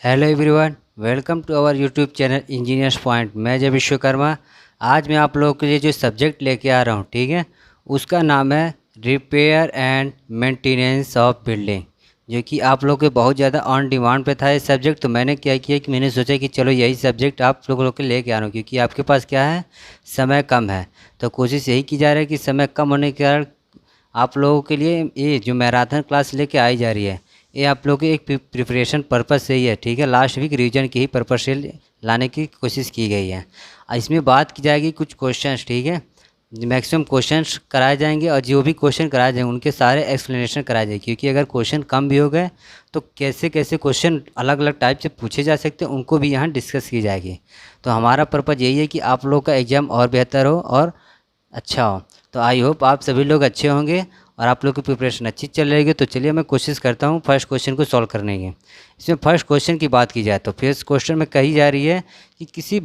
Hello everyone, welcome to our YouTube channel engineers point. मैं जय विश्वकर्मा। आज मैं आप लोगों के लिए जो सब्जेक्ट लेके आ रहा हूँ, ठीक है, उसका नाम है repair and maintenance of building, जो कि आप लोगों के बहुत ज़्यादा ऑन डिमांड पे था ये सब्जेक्ट। तो मैंने क्या किया कि मैंने सोचा कि चलो यही सब्जेक्ट आप लोगों के लेके आ रहा हूँ, क्योंकि आपके पास क्या है, समय कम है। तो कोशिश यही की जा रही है कि समय कम होने के कारण आप लोगों के लिए ये जो मैराथन क्लास लेके आई जा रही है, ये आप लोगों के एक प्रिपरेशन पर्पज़ से ही है, ठीक है। लास्ट वीक रिवीजन की ही पर्पज़ से लाने की कोशिश की गई है। इसमें बात की जाएगी कुछ क्वेश्चंस, ठीक है। मैक्सिमम क्वेश्चंस कराए जाएंगे और जो भी क्वेश्चन कराए जाएंगे उनके सारे एक्सप्लेनेशन कराए जाएंगे, क्योंकि अगर क्वेश्चन कम भी हो गए तो कैसे कैसे क्वेश्चन अलग अलग टाइप से पूछे जा सकते हैं उनको भी यहाँ डिस्कस की जाएगी। तो हमारा पर्पज़ यही है कि आप लोग का एग्ज़ाम और बेहतर हो और अच्छा हो। तो आई होप आप सभी लोग अच्छे होंगे और आप लोग की प्रिपरेशन अच्छी चल रही है। तो चलिए मैं कोशिश करता हूँ फर्स्ट क्वेश्चन को सॉल्व करने की। इसमें फर्स्ट क्वेश्चन की बात की जाए तो फर्स्ट क्वेश्चन में कही जा रही है कि किसी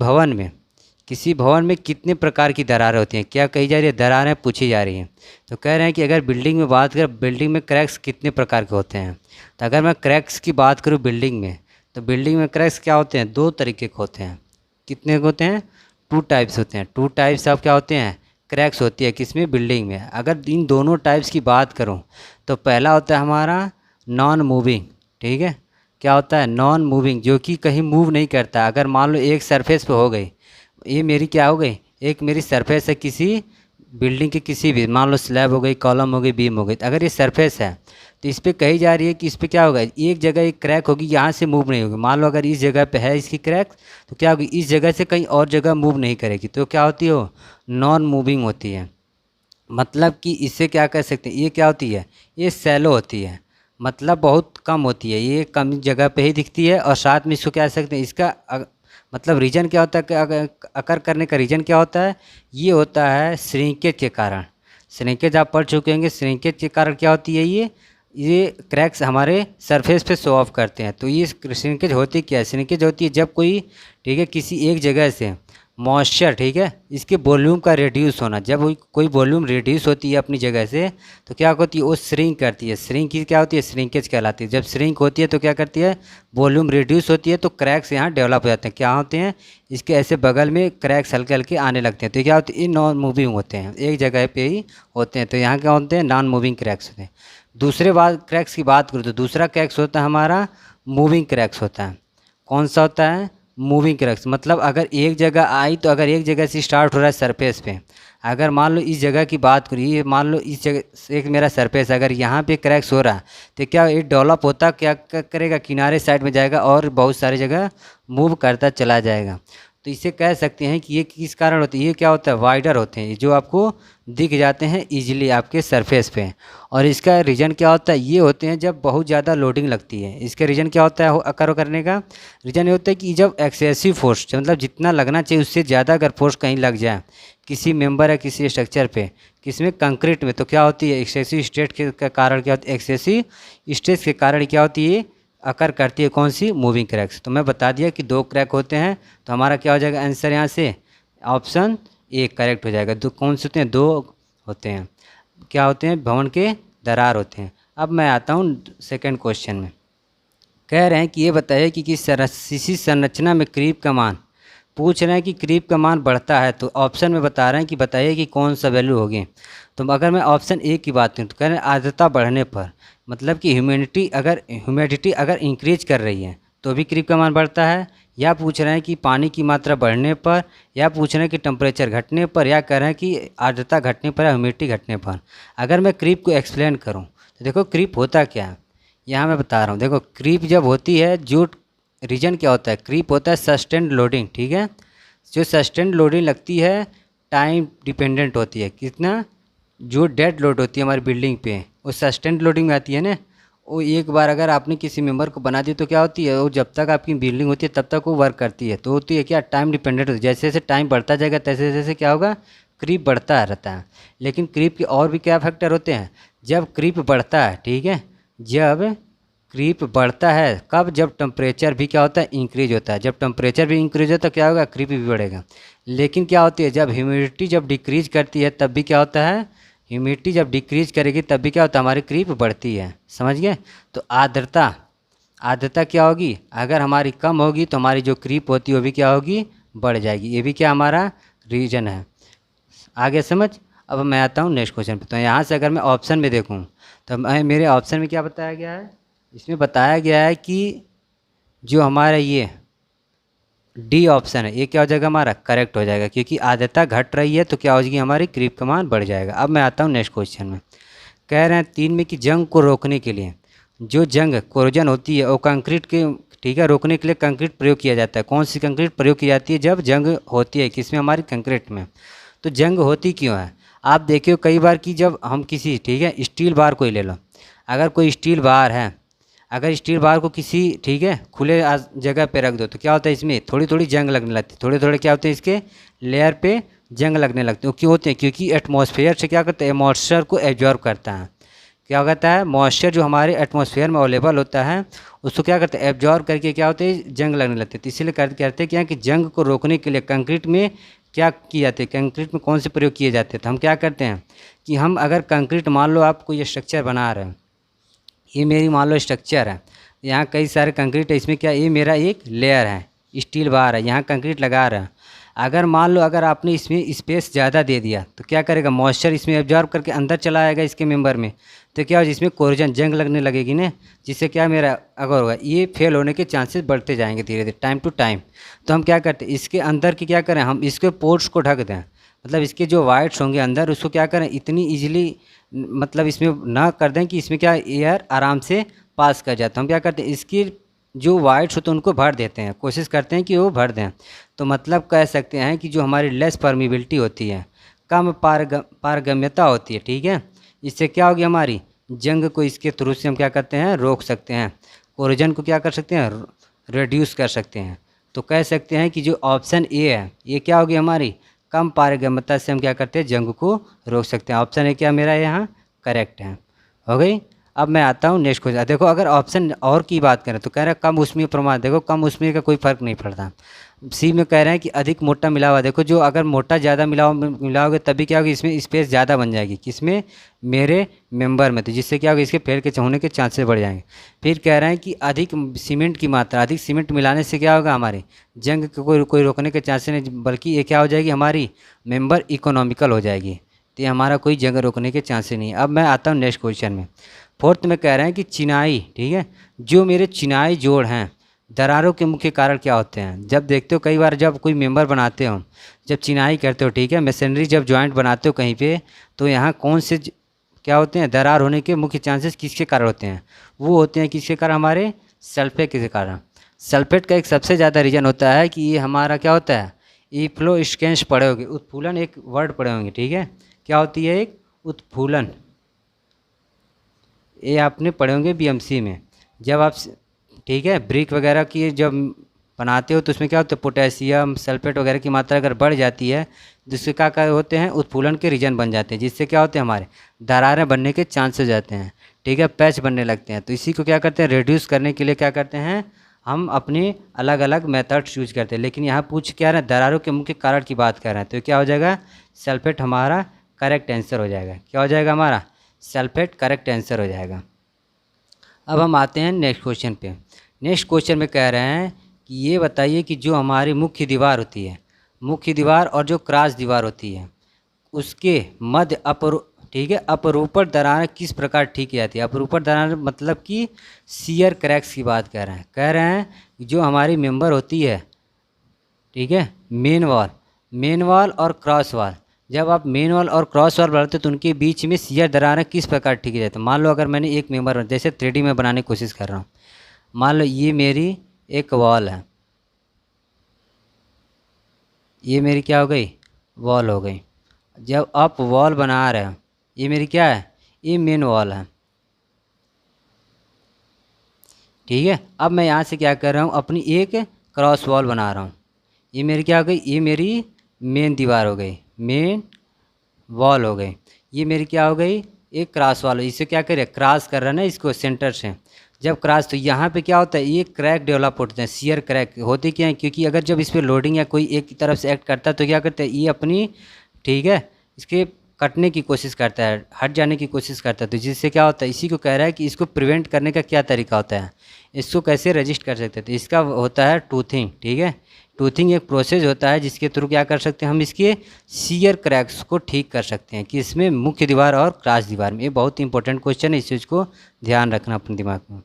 भवन में कितने प्रकार की दरारें होती हैं। क्या कही जा रही है, दरारें पूछी जा रही हैं। तो कह रहे हैं कि अगर बिल्डिंग में बात करें, बिल्डिंग में क्रैक्स कितने प्रकार के होते हैं। तो अगर मैं क्रैक्स की बात करूँ बिल्डिंग में, तो बिल्डिंग में क्रैक्स क्या होते हैं, दो तरीके के होते हैं। कितने के होते हैं, टू टाइप्स होते हैं। टू टाइप्स ऑफ क्या होते हैं, क्रैक्स होती है किसमें, बिल्डिंग में। अगर इन दोनों टाइप्स की बात करूं तो पहला होता है हमारा नॉन मूविंग, ठीक है। क्या होता है, नॉन मूविंग, जो कि कहीं मूव नहीं करता। अगर मान लो एक सरफेस पे हो गई, ये मेरी क्या हो गई, एक मेरी सरफेस है किसी बिल्डिंग के, किसी भी मान लो स्लैब हो गई, कॉलम हो गई, बीम हो गई। तो अगर ये सरफेस है तो इस पर कही जा रही है कि इस पर क्या होगा, एक जगह एक क्रैक होगी, यहाँ से मूव नहीं होगी। मान लो अगर इस जगह पे है इसकी क्रैक, तो क्या होगी, इस जगह से कहीं और जगह मूव नहीं करेगी। तो क्या होती है, नॉन मूविंग होती है। मतलब कि इससे क्या कह सकते हैं, ये क्या होती है, ये सैलो होती है। मतलब बहुत कम होती है, ये कम जगह पे ही दिखती है। और साथ में इसको क्या कह सकते हैं, इसका मतलब रीजन क्या होता है, अकर करने का रीजन क्या होता है, ये होता है श्रिंकेज के कारण। श्रिंकेज आप पढ़ चुके होंगे। श्रिंकेज के कारण क्या होती है, ये क्रैक्स हमारे सरफेस पे शो ऑफ करते हैं। तो ये श्रिंकेज होती क्या है, श्रिंकेज होती है जब कोई, ठीक है, किसी एक जगह से मॉइस्चर, ठीक है, इसके वॉल्यूम का रिड्यूस होना। जब कोई वॉल्यूम रिड्यूस होती है अपनी जगह से तो क्या होती है, वो श्रिंक करती है। श्रिंक की क्या होती है, श्रिंकेज कहलाती है। जब श्रिंक होती है तो क्या करती है, वॉल्यूम रिड्यूस होती है, तो क्रैक्स यहाँ डेवलप हो जाते हैं। क्या होते हैं, इसके ऐसे बगल में क्रैक्स हल्के हल्के आने लगते हैं। तो क्या होती है, नॉन मूविंग होते हैं, एक जगह पे ही होते हैं। तो यहाँ क्या होते हैं, नॉन मूविंग क्रैक्स होते हैं। दूसरे बात क्रैक्स की बात करूँ तो दूसरा क्रैक्स होता है हमारा मूविंग क्रैक्स होता है। कौन सा होता है, मूविंग क्रैक्स। मतलब अगर एक जगह आई तो अगर एक जगह से स्टार्ट हो रहा है सरफेस पे, अगर मान लो इस जगह की बात करिए, मान लो इस जगह एक मेरा सरफेस, अगर यहाँ पे क्रैक्स हो रहा है तो क्या ये डेवलप होता, क्या करेगा, किनारे साइड में जाएगा और बहुत सारी जगह मूव करता चला जाएगा। तो इसे कह सकते हैं कि ये किस कारण होती है, ये क्या होता है, वाइडर होते हैं, जो आपको दिख जाते हैं इजीली आपके सरफेस पे। और इसका रीज़न क्या होता है, ये होते हैं जब बहुत ज़्यादा लोडिंग लगती है। इसका रीज़न क्या होता है, अकर करने का रीज़न ये होता है कि जब एक्सेसिव फोर्स, मतलब जितना लगना चाहिए उससे ज़्यादा अगर फोर्स कहीं लग जाए किसी मेंबर या किसी स्ट्रक्चर पे, किसमें, कंक्रीट में, तो क्या होती है, एक्सेसिव स्ट्रेस के कारण क्या होती है, एक्सेसिव स्ट्रेस के कारण क्या होती है, अकर करती है कौन सी, मूविंग क्रैक्स। तो मैं बता दिया कि दो क्रैक होते हैं। तो हमारा क्या हो जाएगा आंसर, यहाँ से ऑप्शन ए करेक्ट हो जाएगा। दो कौन से होते हैं, दो होते हैं। क्या होते हैं, भवन के दरार होते हैं। अब मैं आता हूँ सेकंड क्वेश्चन में। कह रहे हैं कि ये बताइए कि किसी संरचना में क्रीप का मान, पूछ रहे हैं कि क्रीप का मान बढ़ता है। तो ऑप्शन में बता रहे हैं कि बताइए कि कौन सा वैल्यू होगी। तो अगर मैं ऑप्शन ए की बात करूँ तो कह रहे हैं आर्द्रता बढ़ने पर, मतलब कि ह्यूमिडिटी अगर इंक्रीज कर रही है तो भी क्रीप का मान बढ़ता है। या पूछ रहे हैं कि पानी की मात्रा बढ़ने पर, या पूछ रहे हैं कि टेम्परेचर घटने पर, या कह रहे हैं कि आर्द्रता घटने पर या ह्यूमिडिटी घटने पर। अगर मैं क्रीप को एक्सप्लेन करूँ तो देखो क्रीप होता क्या है, यहाँ मैं बता रहा हूँ। देखो क्रीप जब होती है, जो रीजन क्या होता है, क्रीप होता है सस्टेन्ड लोडिंग, ठीक है। जो सस्टेन्ड लोडिंग लगती है टाइम डिपेंडेंट होती है। कितना, जो डेड लोड होती है हमारी बिल्डिंग पे वो सस्टेन्ड लोडिंग में आती है ना। वो एक बार अगर आपने किसी मेंबर को बना दी तो क्या होती है, वो जब तक आपकी बिल्डिंग होती है तब तक वो वर्क करती है। तो होती है क्या, टाइम डिपेंडेंट होती है। जैसे जैसे टाइम बढ़ता जाएगा तैसे जैसे क्या होगा, क्रीप बढ़ता रहता है। लेकिन क्रीप के और भी क्या फैक्टर होते हैं। जब क्रीप बढ़ता है, ठीक है, जब क्रीप बढ़ता है कब, जब टेम्परेचर भी क्या होता है, इंक्रीज होता है। जब टेम्परेचर भी इंक्रीज होता है तो क्या होगा, क्रीप भी बढ़ेगा। लेकिन क्या होती है, जब ह्यूमिडिटी जब डिक्रीज करती है तब भी क्या होता है, ह्यूमिडिटी जब डिक्रीज करेगी तब भी क्या होता है, हमारी क्रीप बढ़ती है। समझ गए। तो आर्द्रता, आर्द्रता क्या होगी, अगर हमारी कम होगी तो हमारी जो क्रीप होती है वो भी क्या होगी, बढ़ जाएगी। ये भी क्या हमारा रीजन है। आगे समझ। अब मैं आता हूँ नेक्स्ट क्वेश्चन पे। तो यहाँ से अगर मैं ऑप्शन में देखूँ तो मेरे ऑप्शन में क्या बताया गया है, इसमें बताया गया है कि जो हमारा ये डी ऑप्शन है ये क्या हो जाएगा, हमारा करेक्ट हो जाएगा, क्योंकि आर्द्रता घट रही है तो क्या हो जाएगी, हमारी क्रीप का मान बढ़ जाएगा। अब मैं आता हूँ नेक्स्ट क्वेश्चन में। कह रहे हैं 3 में कि जंग को रोकने के लिए, जो जंग कोरोजन होती है वो कंक्रीट के, ठीक है, रोकने के लिए कंक्रीट प्रयोग किया जाता है। कौन सी कंक्रीट प्रयोग की जाती है जब जंग होती है, किसमें, हमारी कंक्रीट में। तो जंग होती क्यों है, आप देखिए कई बार कि जब हम किसी, ठीक है, स्टील बार को ही ले लो, अगर कोई स्टील बार है, अगर स्टील बार को किसी, ठीक है, खुले जगह पे रख दो तो क्या होता है, इसमें थोड़ी थोड़ी जंग लगने लगती है, थोड़े थोड़े क्या होते हैं, इसके लेयर पे जंग लगने लगते हैं। क्यों होते हैं, क्योंकि एटमॉस्फेयर से क्या करता है, मॉइस्चर को एब्जॉर्ब करता है। क्या कहता है, मॉइस्चर जो हमारे एटमॉस्फेयर में अवेलेबल होता है उसको क्या करते हैं, एब्जॉर्ब करके क्या होते हैं, जंग लगने लगते हैं। तो इसीलिए कहते हैं क्या कि जंग को रोकने के लिए कंक्रीट में क्या किए जाते हैं, कंक्रीट में कौन से प्रयोग किए जाते हैं। तो हम क्या करते हैं कि हम अगर कंक्रीट, मान लो आप कोई स्ट्रक्चर बना रहे हैं, ये मेरी मान लो स्ट्रक्चर है, यहाँ कई सारे कंक्रीट है, इसमें क्या, ये मेरा एक लेयर है, स्टील बार है, यहाँ कंक्रीट लगा रहा है। अगर मान लो अगर आपने इसमें स्पेस ज़्यादा दे दिया तो क्या करेगा, मॉइस्चर इसमें एब्जॉर्ब करके अंदर चला आएगा इसके मेंबर में, तो क्या हो, जिसमें कोरोजन जंग लगने लगेगी ना, जिससे क्या मेरा अगर होगा, ये फेल होने के चांसेस बढ़ते जाएंगे धीरे धीरे, टाइम टू टाइम। तो हम क्या करते हैं, इसके अंदर की क्या करें, हम इसके पोर्ट्स को ढक दें, मतलब इसके जो वाइट्स होंगे अंदर उसको क्या करें, इतनी ईजिली मतलब इसमें ना कर दें कि इसमें क्या एयर आराम से पास कर जाता। हम क्या करते हैं, इसकी जो वाइट्स होते हैं उनको भर देते हैं, कोशिश करते हैं कि वो भर दें। तो मतलब कह सकते हैं कि जो हमारी लेस परमिबिलिटी होती है, कम पारगम्यता होती है, ठीक है, इससे क्या होगी, हमारी जंग को इसके थ्रू से हम क्या करते हैं, रोक सकते हैं, कोरोजन को क्या कर सकते हैं, रिड्यूस कर सकते हैं। तो कह सकते हैं कि जो ऑप्शन ए है ये क्या होगी, हमारी कम पारगम्यता से हम क्या करते हैं, जंग को रोक सकते हैं। ऑप्शन ए क्या मेरा यहाँ करेक्ट है, हो गई। अब मैं आता हूँ नेक्स्ट क्वेश्चन। देखो अगर ऑप्शन और की बात करें तो कह रहा है कम ऊष्मीय प्रमाण, देखो कम ऊष्मीय का कोई फर्क नहीं पड़ता। सी में कह रहे हैं कि अधिक मोटा मिला हुआ, देखो जो अगर मोटा ज़्यादा मिलाओगे तभी क्या होगी, इसमें स्पेस ज़्यादा बन जाएगी, किसमें, मेरे मेंबर में, तो जिससे क्या होगा, इसके फेल के होने के चांसेस बढ़ जाएंगे। फिर कह रहे हैं कि अधिक सीमेंट की मात्रा, अधिक सीमेंट मिलाने से क्या होगा, हमारे जंग को कोई रोकने के चांसेस नहीं, बल्कि ये क्या हो जाएगी, हमारी मेंबर इकोनॉमिकल हो जाएगी, तो ये हमारा कोई जंग रोकने के चांसेस नहीं है। अब मैं आता हूँ नेक्स्ट क्वेश्चन में। फोर्थ में कह रहे हैं कि चिनाई, ठीक है, जो मेरे चिनाई जोड़ हैं, दरारों के मुख्य कारण क्या होते हैं। जब देखते हो कई बार जब कोई मेंबर बनाते हो, जब चिनाई करते हो, ठीक है, मशीनरी जब जॉइंट बनाते हो कहीं पे, तो यहाँ कौन से क्या होते हैं, दरार होने के मुख्य चांसेस किसके कारण होते हैं, वो होते हैं किसके कारण, हमारे सल्फेट के कारण। सल्फेट का एक सबसे ज़्यादा रीज़न होता है कि ये हमारा क्या होता है, इफ्लोस्केंस पढ़े होंगे, उत्फूलन एक वर्ड पढ़े होंगे, ठीक है, क्या होती है, एक उत्फूलन, ये आपने पढ़े होंगे बीएमसी में। जब आप, ठीक है, ब्रिक वगैरह की जब बनाते हो तो उसमें क्या होता है, पोटेशियम सल्फेट वगैरह की मात्रा अगर बढ़ जाती है, जिससे क्या होते हैं, उत्फूलन के रीजन बन जाते हैं, जिससे क्या होते हैं, हमारे दरारें बनने के चांस हो जाते हैं, ठीक है, पैच बनने लगते हैं। तो इसी को क्या करते हैं, रिड्यूस करने के लिए क्या करते हैं, हम अपने अलग अलग मेथड्स यूज करते हैं। लेकिन यहाँ पूछ क्या रहे हैं, दरारों के मुख्य कारण की बात कर रहे हैं, तो क्या हो जाएगा, सल्फेट हमारा करेक्ट आंसर हो जाएगा। क्या हो जाएगा, हमारा सल्फेट करेक्ट आंसर हो जाएगा। अब हम आते हैं नेक्स्ट क्वेश्चन पे। नेक्स्ट क्वेश्चन में कह रहे हैं कि ये बताइए कि जो हमारी मुख्य दीवार होती है, मुख्य दीवार और जो क्रॉस दीवार होती है, उसके मध्य ठीक है, अपरूपण दरारें किस प्रकार ठीक की जाती है। अपरूपण दरारें मतलब कि शियर क्रैक्स की बात कर रहे हैं। कह रहे हैं कि जो हमारी मेंबर होती है, ठीक है, मेन वॉल और क्रॉस वॉल, जब आप मेन वॉल और क्रॉस वॉल बनाते हो तो उनके बीच में शियर दरारें किस प्रकार ठीक जाते हैं। मान लो अगर मैंने एक मेंबर जैसे 3D में बनाने की कोशिश कर रहा हूँ, मान लो ये मेरी एक वॉल है, ये मेरी क्या हो गई, वॉल हो गई। जब आप वॉल बना रहे हो, ये मेरी क्या है, ये मेन वॉल है, ठीक है। अब मैं यहाँ से क्या कर रहा हूँ, अपनी एक क्रॉस वॉल बना रहा हूँ, ये मेरी क्या हो गई, ये मेरी मेन दीवार हो गई, मेन वॉल हो गई। ये मेरी क्या हो गई, एक क्रॉस वॉल। इसे क्या करें, क्रॉस कर रहा है ना इसको सेंटर से, जब क्रॉस, तो यहाँ पे क्या होता है, ये क्रैक डेवलप होते हैं, शियर क्रैक होते क्या है, क्योंकि अगर जब इस पर लोडिंग या कोई एक तरफ से एक्ट करता है तो क्या करते हैं, ये अपनी, ठीक है, इसके कटने की कोशिश करता है, हट जाने की कोशिश करता है। तो जिससे क्या होता है, इसी को कह रहा है कि इसको प्रिवेंट करने का क्या तरीका होता है, इसको कैसे रजिस्ट कर सकते हैं। तो इसका होता है टूथिंग, ठीक है। टूथिंग एक प्रोसेस होता है जिसके थ्रू क्या कर सकते हैं, हम इसके शियर क्रैक्स को ठीक कर सकते हैं कि इसमें मुख्य दीवार और क्रॉस दीवार में। ये बहुत इंपॉर्टेंट क्वेश्चन है, इस चीज़ को ध्यान रखना अपने दिमाग में।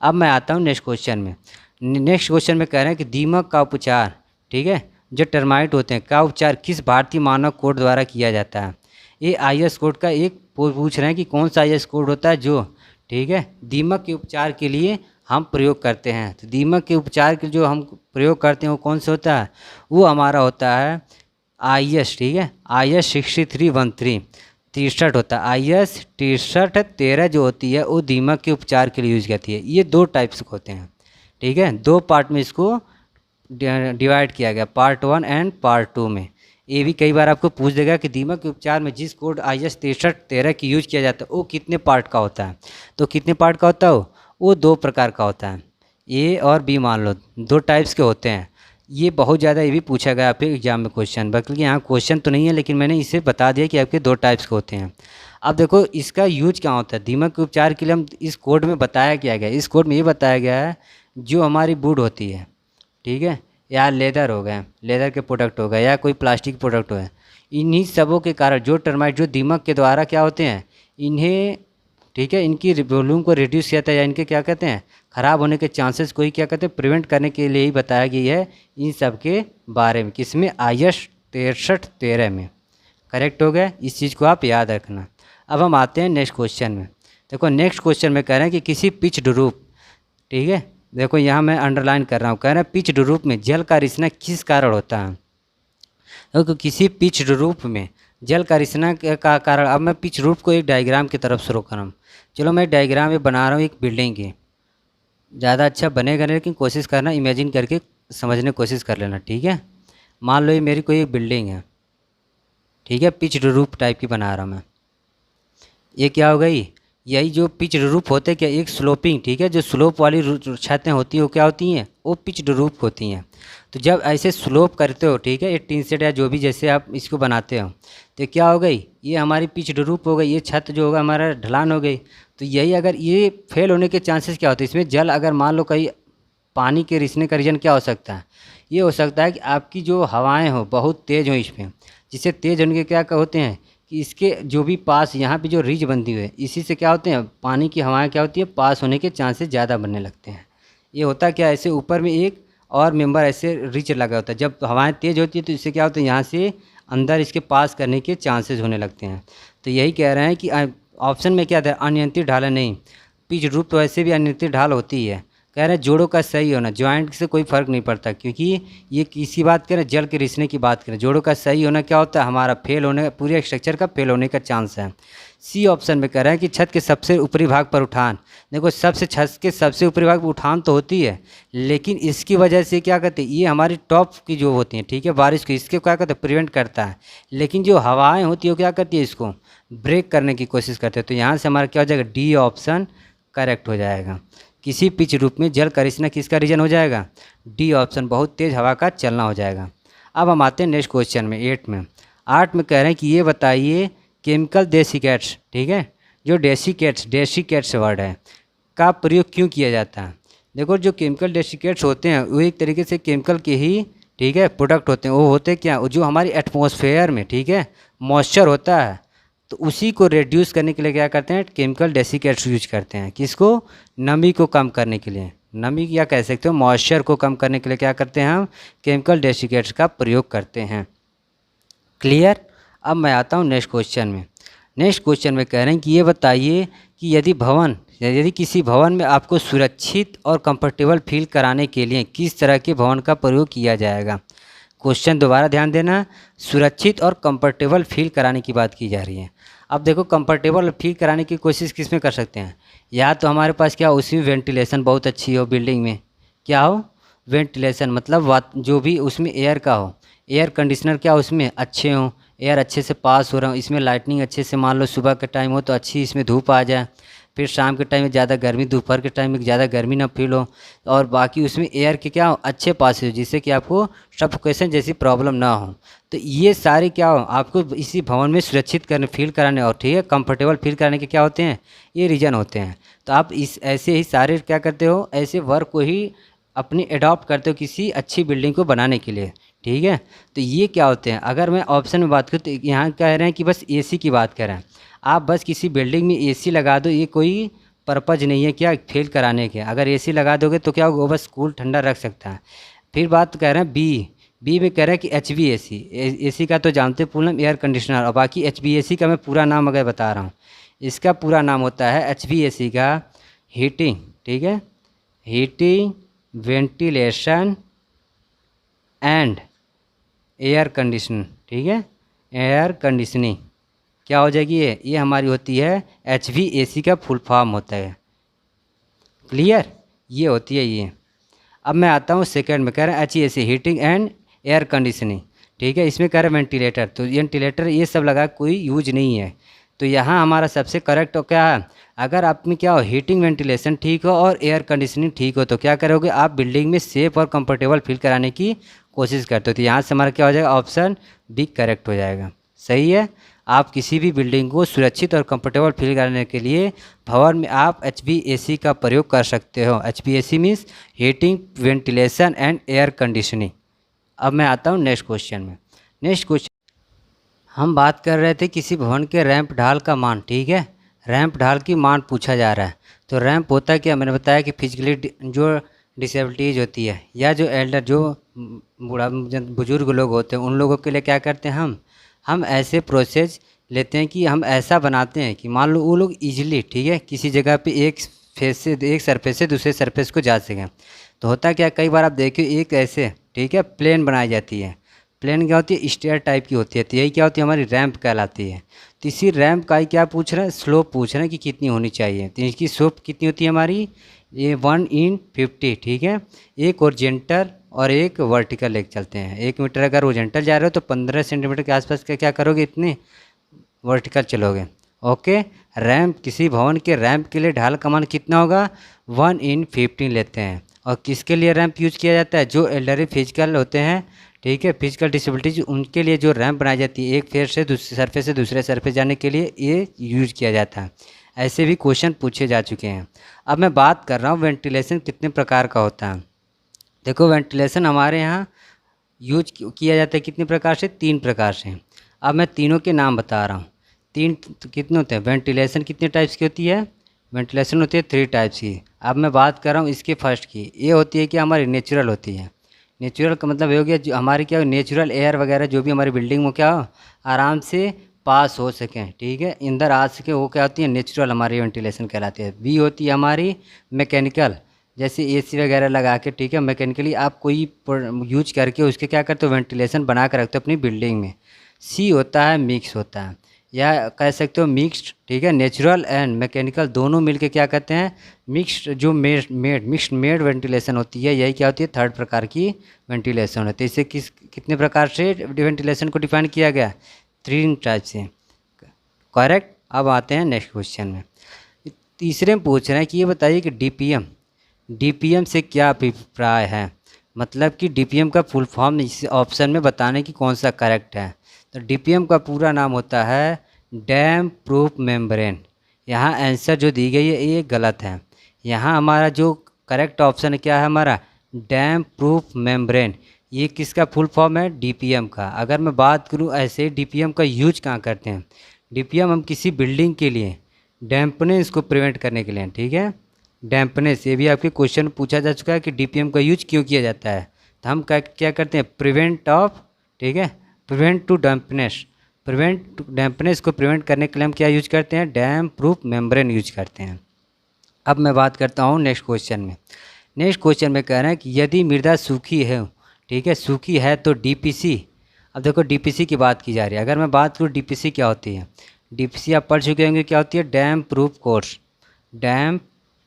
अब मैं आता हूँ नेक्स्ट क्वेश्चन में। नेक्स्ट क्वेश्चन में कह रहे हैं कि दीमक का उपचार, ठीक है, जो टर्माइट होते हैं का उपचार किस भारतीय मानक कोड द्वारा किया जाता है। ये IS कोड का एक पूछ रहे हैं कि कौन सा IS कोड होता है जो, ठीक है, दीमक के उपचार के लिए हम प्रयोग करते हैं। तो दीमक के उपचार के जो हम प्रयोग करते हैं वो कौन सा होता है, वो हमारा होता है IS, ठीक है, IS 6313 63 होता है। IS 6313 जो होती है वो दीमक के उपचार के लिए यूज़ करती है। ये 2 टाइप्स के होते हैं, ठीक है, 2 पार्ट में इसको डिवाइड किया गया, पार्ट 1 एंड पार्ट 2 में। ये भी कई बार आपको पूछ देगा कि दीमक के उपचार में जिस कोड IS 6313 की यूज किया जाता है वो कितने पार्ट का होता है। तो कितने पार्ट का होता है वो 2 प्रकार का होता है, A और B मान लो 2 टाइप्स के होते हैं। ये बहुत ज़्यादा ये भी पूछा गया आपके एग्जाम में क्वेश्चन, बल्कि यहाँ क्वेश्चन तो नहीं है लेकिन मैंने इसे बता दिया कि आपके 2 टाइप्स के होते हैं। अब देखो इसका यूज क्या होता है, दीमक के उपचार के लिए हम इस कोड में बताया क्या गया, इस कोड में ये बताया गया है जो हमारी वुड होती है, ठीक है, या लेदर हो गए, लेदर के प्रोडक्ट हो गए, या कोई प्लास्टिक प्रोडक्ट हो गए, इन्हीं सबों के कारण जो टर्माइट जो दीमक के द्वारा क्या होते हैं, इन्हें, ठीक है, इनकी वॉल्यूम को रिड्यूस किया जाता है या इनके क्या कहते हैं ख़राब होने के चांसेस को ही क्या कहते हैं प्रिवेंट करने के लिए ही बताया गया है इन सब के बारे में। किसमें, IS 6313 में। करेक्ट हो गया, इस चीज़ को आप याद रखना। अब हम आते हैं नेक्स्ट क्वेश्चन में। देखो नेक्स्ट क्वेश्चन में कह रहे हैं कि किसी पिच्ड रूप, ठीक है, देखो यहाँ मैं अंडरलाइन कर रहा हूँ, कह रहे हैं पिच्ड रूप में जल का रिसना किस कारण होता है। तो किसी पिच्ड रूप में जल का रिसना का कारण, अब मैं पिच रूप को एक डायग्राम की तरफ शुरू कर रहा हूँ। चलो मैं डायग्राम में बना रहा हूँ एक बिल्डिंग की, ज़्यादा अच्छा बनेगा नहीं लेकिन कोशिश करना इमेजिन करके समझने की कोशिश कर लेना, ठीक है। मान लो ये मेरी कोई एक बिल्डिंग है, ठीक है, पिच्ड रूप टाइप की बना रहा हूँ मैं। ये क्या हो गई, यही जो पिच्ड रूप होते हैं क्या, एक स्लोपिंग, ठीक है, जो स्लोप वाली छतें होती हैं वो क्या होती हैं, वो पिच्ड रूप होती हैं। तो जब ऐसे स्लोप करते हो, ठीक है, ये टीन सेट या जो भी जैसे आप इसको बनाते हो, तो क्या हो गई, ये हमारी पिच्ड रूप हो गई, ये छत जो होगा हमारा ढलान हो गई। तो यही अगर ये फेल होने के चांसेस क्या होते हैं, इसमें जल अगर मान लो कहीं पानी के रिसने का रीज़न क्या हो सकता है, ये हो सकता है कि आपकी जो हवाएँ हो बहुत तेज़ हो इसमें, जिससे तेज़ होने के क्या होते हैं कि इसके जो भी पास यहाँ पे जो रिज बनती हुई है इसी से क्या होते हैं पानी की हवाएं क्या होती है पास होने के चांसेस ज़्यादा बनने लगते हैं। ये होता क्या, ऐसे ऊपर में एक और मेंबर ऐसे रिच लगा होता है, जब हवाएं तेज़ होती है तो इससे क्या होता है यहाँ से अंदर इसके पास करने के चांसेस होने लगते हैं। तो यही कह रहे हैं कि ऑप्शन में क्या था, अनियंत्रित ढाल नहीं, पिच रूप तो वैसे भी अनियंत्रित ढाल होती है। कह रहे हैं जोड़ों का सही होना, जॉइंट से कोई फ़र्क नहीं पड़ता, क्योंकि ये किसी बात करें जल के रिसने की बात करें, जोड़ों का सही होना क्या होता है, हमारा फेल होने पूरे स्ट्रक्चर का फेल होने का चांस है। सी ऑप्शन में कह रहे हैं कि छत के सबसे ऊपरी भाग पर उठान। देखो सबसे छत के सबसे ऊपरी भाग पर उठान तो होती है, लेकिन इसकी वजह से क्या कहते हैं, ये हमारी टॉप की जो होती हैं, ठीक है, बारिश को इसके क्या कहते हैं प्रिवेंट करता है, लेकिन जो हवाएँ होती है वो क्या करती है इसको ब्रेक करने की कोशिश करते हैं। तो यहाँ से हमारा क्या हो जाएगा, डी ऑप्शन करेक्ट हो जाएगा। किसी पिच रूप में जल का रिसना किसका रीजन हो जाएगा, डी ऑप्शन, बहुत तेज़ हवा का चलना हो जाएगा। अब हम आते हैं नेक्स्ट क्वेश्चन में 8 में। 8 में कह रहे हैं कि ये बताइए केमिकल डेसिकेट्स, ठीक है, जो डेसिकेट्स वर्ड है का प्रयोग क्यों किया जाता है। देखो जो केमिकल डेसिकेट्स होते हैं वो एक तरीके से केमिकल के ही, ठीक है, प्रोडक्ट होते हैं। वो होते क्या, जो हमारी एटमॉस्फेयर में, ठीक है, मॉइस्चर होता है, तो उसी को रिड्यूस करने के लिए क्या करते हैं, केमिकल डेसिकेट्स यूज करते हैं। किसको, नमी को कम करने के लिए, नमी या कह सकते हो मॉइस्चर को कम करने के लिए क्या करते हैं हम केमिकल डेसिकेट्स का प्रयोग करते हैं। क्लियर। अब मैं आता हूँ नेक्स्ट क्वेश्चन में। नेक्स्ट क्वेश्चन में कह रहे हैं कि ये बताइए कि यदि किसी भवन में आपको सुरक्षित और कंफर्टेबल फील कराने के लिए किस तरह के भवन का प्रयोग किया जाएगा। क्वेश्चन दोबारा ध्यान देना, सुरक्षित और कंफर्टेबल फील कराने की बात की जा रही है। अब देखो कंफर्टेबल फील कराने की कोशिश किस में कर सकते हैं, या तो हमारे पास क्या उसी में वेंटिलेशन बहुत अच्छी हो, बिल्डिंग में क्या हो वेंटिलेशन, मतलब जो भी उसमें एयर का हो, एयर कंडीशनर क्या उसमें अच्छे हों, एयर अच्छे से पास हो रहा हो, इसमें लाइटनिंग अच्छे से, मान लो सुबह का टाइम हो तो अच्छी इसमें धूप आ जाए, फिर शाम के टाइम में ज़्यादा गर्मी, दोपहर के टाइम में ज़्यादा गर्मी ना फील हो, और बाकी उसमें एयर के क्या हो, अच्छे पासेज हो, जिससे कि आपको सफोकेशन जैसी प्रॉब्लम ना हो। तो ये सारे क्या हो, आपको इसी भवन में सुरक्षित करने, फील कराने और ठीक है कंफर्टेबल फील कराने के क्या होते हैं, ये रीज़न होते हैं। तो आप इस ऐसे ही सारे क्या करते हो, ऐसे वर्क को ही अपनी अडॉप्ट करते हो किसी अच्छी बिल्डिंग को बनाने के लिए, ठीक है। तो ये क्या होते हैं, अगर मैं ऑप्शन में बात करूँ तो यहाँ कह रहे हैं कि बस एसी की बात कर रहे हैं। आप बस किसी बिल्डिंग में एसी लगा दो, ये कोई पर्पज़ नहीं है क्या फील कराने के। अगर एसी लगा दोगे तो क्या होगा, वो बस कूल ठंडा रख सकता है। फिर बात कर रहे हैं बी में कह रहे हैं कि एच वी एसी का तो जानते पूर्ण एयर कंडीशनर, और बाकी एच वी एसी का मैं पूरा नाम अगर बता रहा हूँ, इसका पूरा नाम होता है एच वी एसी का हीटिंग, ठीक है, heating ventilation and air condition, ठीक है, एयर कंडीशनिंग क्या हो जाएगी, ये हमारी होती है एच वी ए सी का फुल फॉर्म होता है। क्लियर, ये होती है ये। अब मैं आता हूँ सेकंड में, कह रहे हैं H E A C heating and air conditioning, ठीक है। इसमें कह रहे हैं वेंटिलेटर, तो वेंटिलेटर ये सब लगा कोई यूज नहीं है। तो यहाँ हमारा सबसे करेक्ट क्या है, अगर आप में क्या हो हीटिंग वेंटिलेशन ठीक हो और एयर कंडीशनिंग ठीक हो तो क्या करोगे, आप बिल्डिंग में सेफ और कंफर्टेबल फील कराने की कोशिश करते हो। तो यहाँ से हमारा क्या हो जाएगा, ऑप्शन बी करेक्ट हो जाएगा। सही है, आप किसी भी बिल्डिंग को सुरक्षित और कंफर्टेबल फील कराने के लिए भवन में आप HVAC का प्रयोग कर सकते हो। HVAC means heating ventilation and air conditioning. अब मैं आता हूँ नेक्स्ट क्वेश्चन में। नेक्स्ट क्वेश्चन हम बात कर रहे थे किसी भवन के रैंप ढाल का मान, ठीक है, रैंप ढाल की मान पूछा जा रहा है। तो रैंप होता है क्या, मैंने बताया कि फिजिकली जो डिसेबिलिटीज होती है या जो एल्डर जो बूढ़ा बुजुर्ग लोग होते हैं उन लोगों के लिए क्या करते हैं, हम ऐसे प्रोसेस लेते हैं कि हम ऐसा बनाते हैं कि मान लो वो लोग इजीली, ठीक है, किसी जगह पे एक फेस से एक सरफेस से दूसरे सरफेस को जा सकें। तो होता क्या, कई बार आप देखिए एक ऐसे, ठीक है, प्लेन बनाई जाती है। प्लेन क्या होती है, स्टेयर टाइप की होती है, तो यही क्या होती है, हमारी रैंप कहलाती है। तो इसी रैंप का ही क्या पूछ रहे हैं, स्लोप पूछ रहे हैं कि कितनी होनी चाहिए। तो इसकी स्लोप कितनी होती है हमारी, ये 1/50, ठीक है। एक ओरिजेंटल और एक वर्टिकल लेके चलते हैं। 1 मीटर अगर ओरिजेंटल जा रहे हो तो 15 सेंटीमीटर के आसपास का क्या करोगे, इतने वर्टिकल चलोगे। ओके, रैंप किसी भवन के रैंप के लिए ढाल का मान कितना होगा, 1/15 लेते हैं। और किसके लिए रैंप यूज किया जाता है, जो एल्डरली फिजिकल होते हैं, ठीक है, फिजिकल डिसेबिलिटीज, उनके लिए जो रैंप बनाई जाती है एक फेस से दूसरे सरफेस से दूसरे सरफेस जाने के लिए ये यूज किया जाता है। ऐसे भी क्वेश्चन पूछे जा चुके हैं। अब मैं बात कर रहा हूँ वेंटिलेशन कितने प्रकार का होता है। देखो वेंटिलेशन हमारे यहाँ यूज किया जाता है कितने प्रकार से, 3 प्रकार से। अब मैं तीनों के नाम बता रहा हूँ। 3 कितने होते हैं, वेंटिलेशन कितने टाइप्स की होती है, वेंटिलेशन होती है 3 टाइप्स की। अब मैं बात कर रहा हूँ इसके फर्स्ट की, ये होती है कि हमारी नेचुरल होती है। नेचुरल का मतलब ये हो गया जो हमारी क्या नेचुरल एयर वगैरह जो भी हमारी बिल्डिंग में क्या हो आराम से पास हो सकें, ठीक है, अंदर आ सके, वो क्या होती है, नेचुरल हमारी वेंटिलेशन कहलाती है। बी होती है हमारी मैकेनिकल, जैसे एसी वगैरह लगा के, ठीक है, मैकेनिकली आप कोई यूज करके उसके क्या करते हो, वेंटिलेशन बना कर रखते हो अपनी बिल्डिंग में। सी होता है मिक्स होता है, या कह सकते हो मिक्स्ड, ठीक है, नेचुरल एंड मैकेनिकल दोनों मिलके क्या कहते हैं, मिक्स्ड जो मिक्स्ड मेड वेंटिलेशन होती है, यही क्या होती है, थर्ड प्रकार की वेंटिलेशन होती है। इसे कितने प्रकार से वेंटिलेशन को डिफाइन किया गया, 3 टाइप से। करेक्ट। अब आते हैं नेक्स्ट क्वेश्चन में। तीसरे में पूछ रहे हैं कि ये बताइए कि डीपीएम से क्या अभिप्राय है, मतलब कि डीपीएम का फुल फॉर्म इस ऑप्शन में बताने की कौन सा करेक्ट है। तो डीपीएम का पूरा नाम होता है डैम प्रूफ मेम्ब्रेन। यहाँ आंसर जो दी गई है ये गलत है। यहाँ हमारा जो करेक्ट ऑप्शन क्या है हमारा, डैम प्रूफ मेम्ब्रेन। ये किसका फुल फॉर्म है, डीपीएम का। अगर मैं बात करूँ ऐसे डीपीएम का यूज कहाँ करते हैं, डीपीएम हम किसी बिल्डिंग के लिए डैम्पनेस को प्रिवेंट करने के लिए, ठीक है, डैम्पनेस, ये भी आपके क्वेश्चन पूछा जा चुका है कि डीपीएम का यूज क्यों किया जाता है। तो हम क्या करते हैं, प्रिवेंट ऑफ, ठीक है, प्रिवेंट टू डैम्पनेस, डैम्पनेस को प्रिवेंट करने के लिए हम क्या यूज करते हैं, डैम प्रूफ मेम्ब्रेन यूज करते हैं। अब मैं बात करता हूँ नेक्स्ट क्वेश्चन में। नेक्स्ट क्वेश्चन में कह रहे हैं कि यदि मृदा सूखी है, ठीक है, सूखी है तो डीपीसी। अब देखो डीपीसी की बात की जा रही है। अगर मैं बात करूँ डीपीसी क्या होती है, डीपीसी आप पढ़ चुके होंगे क्या होती है, dam proof course. Dam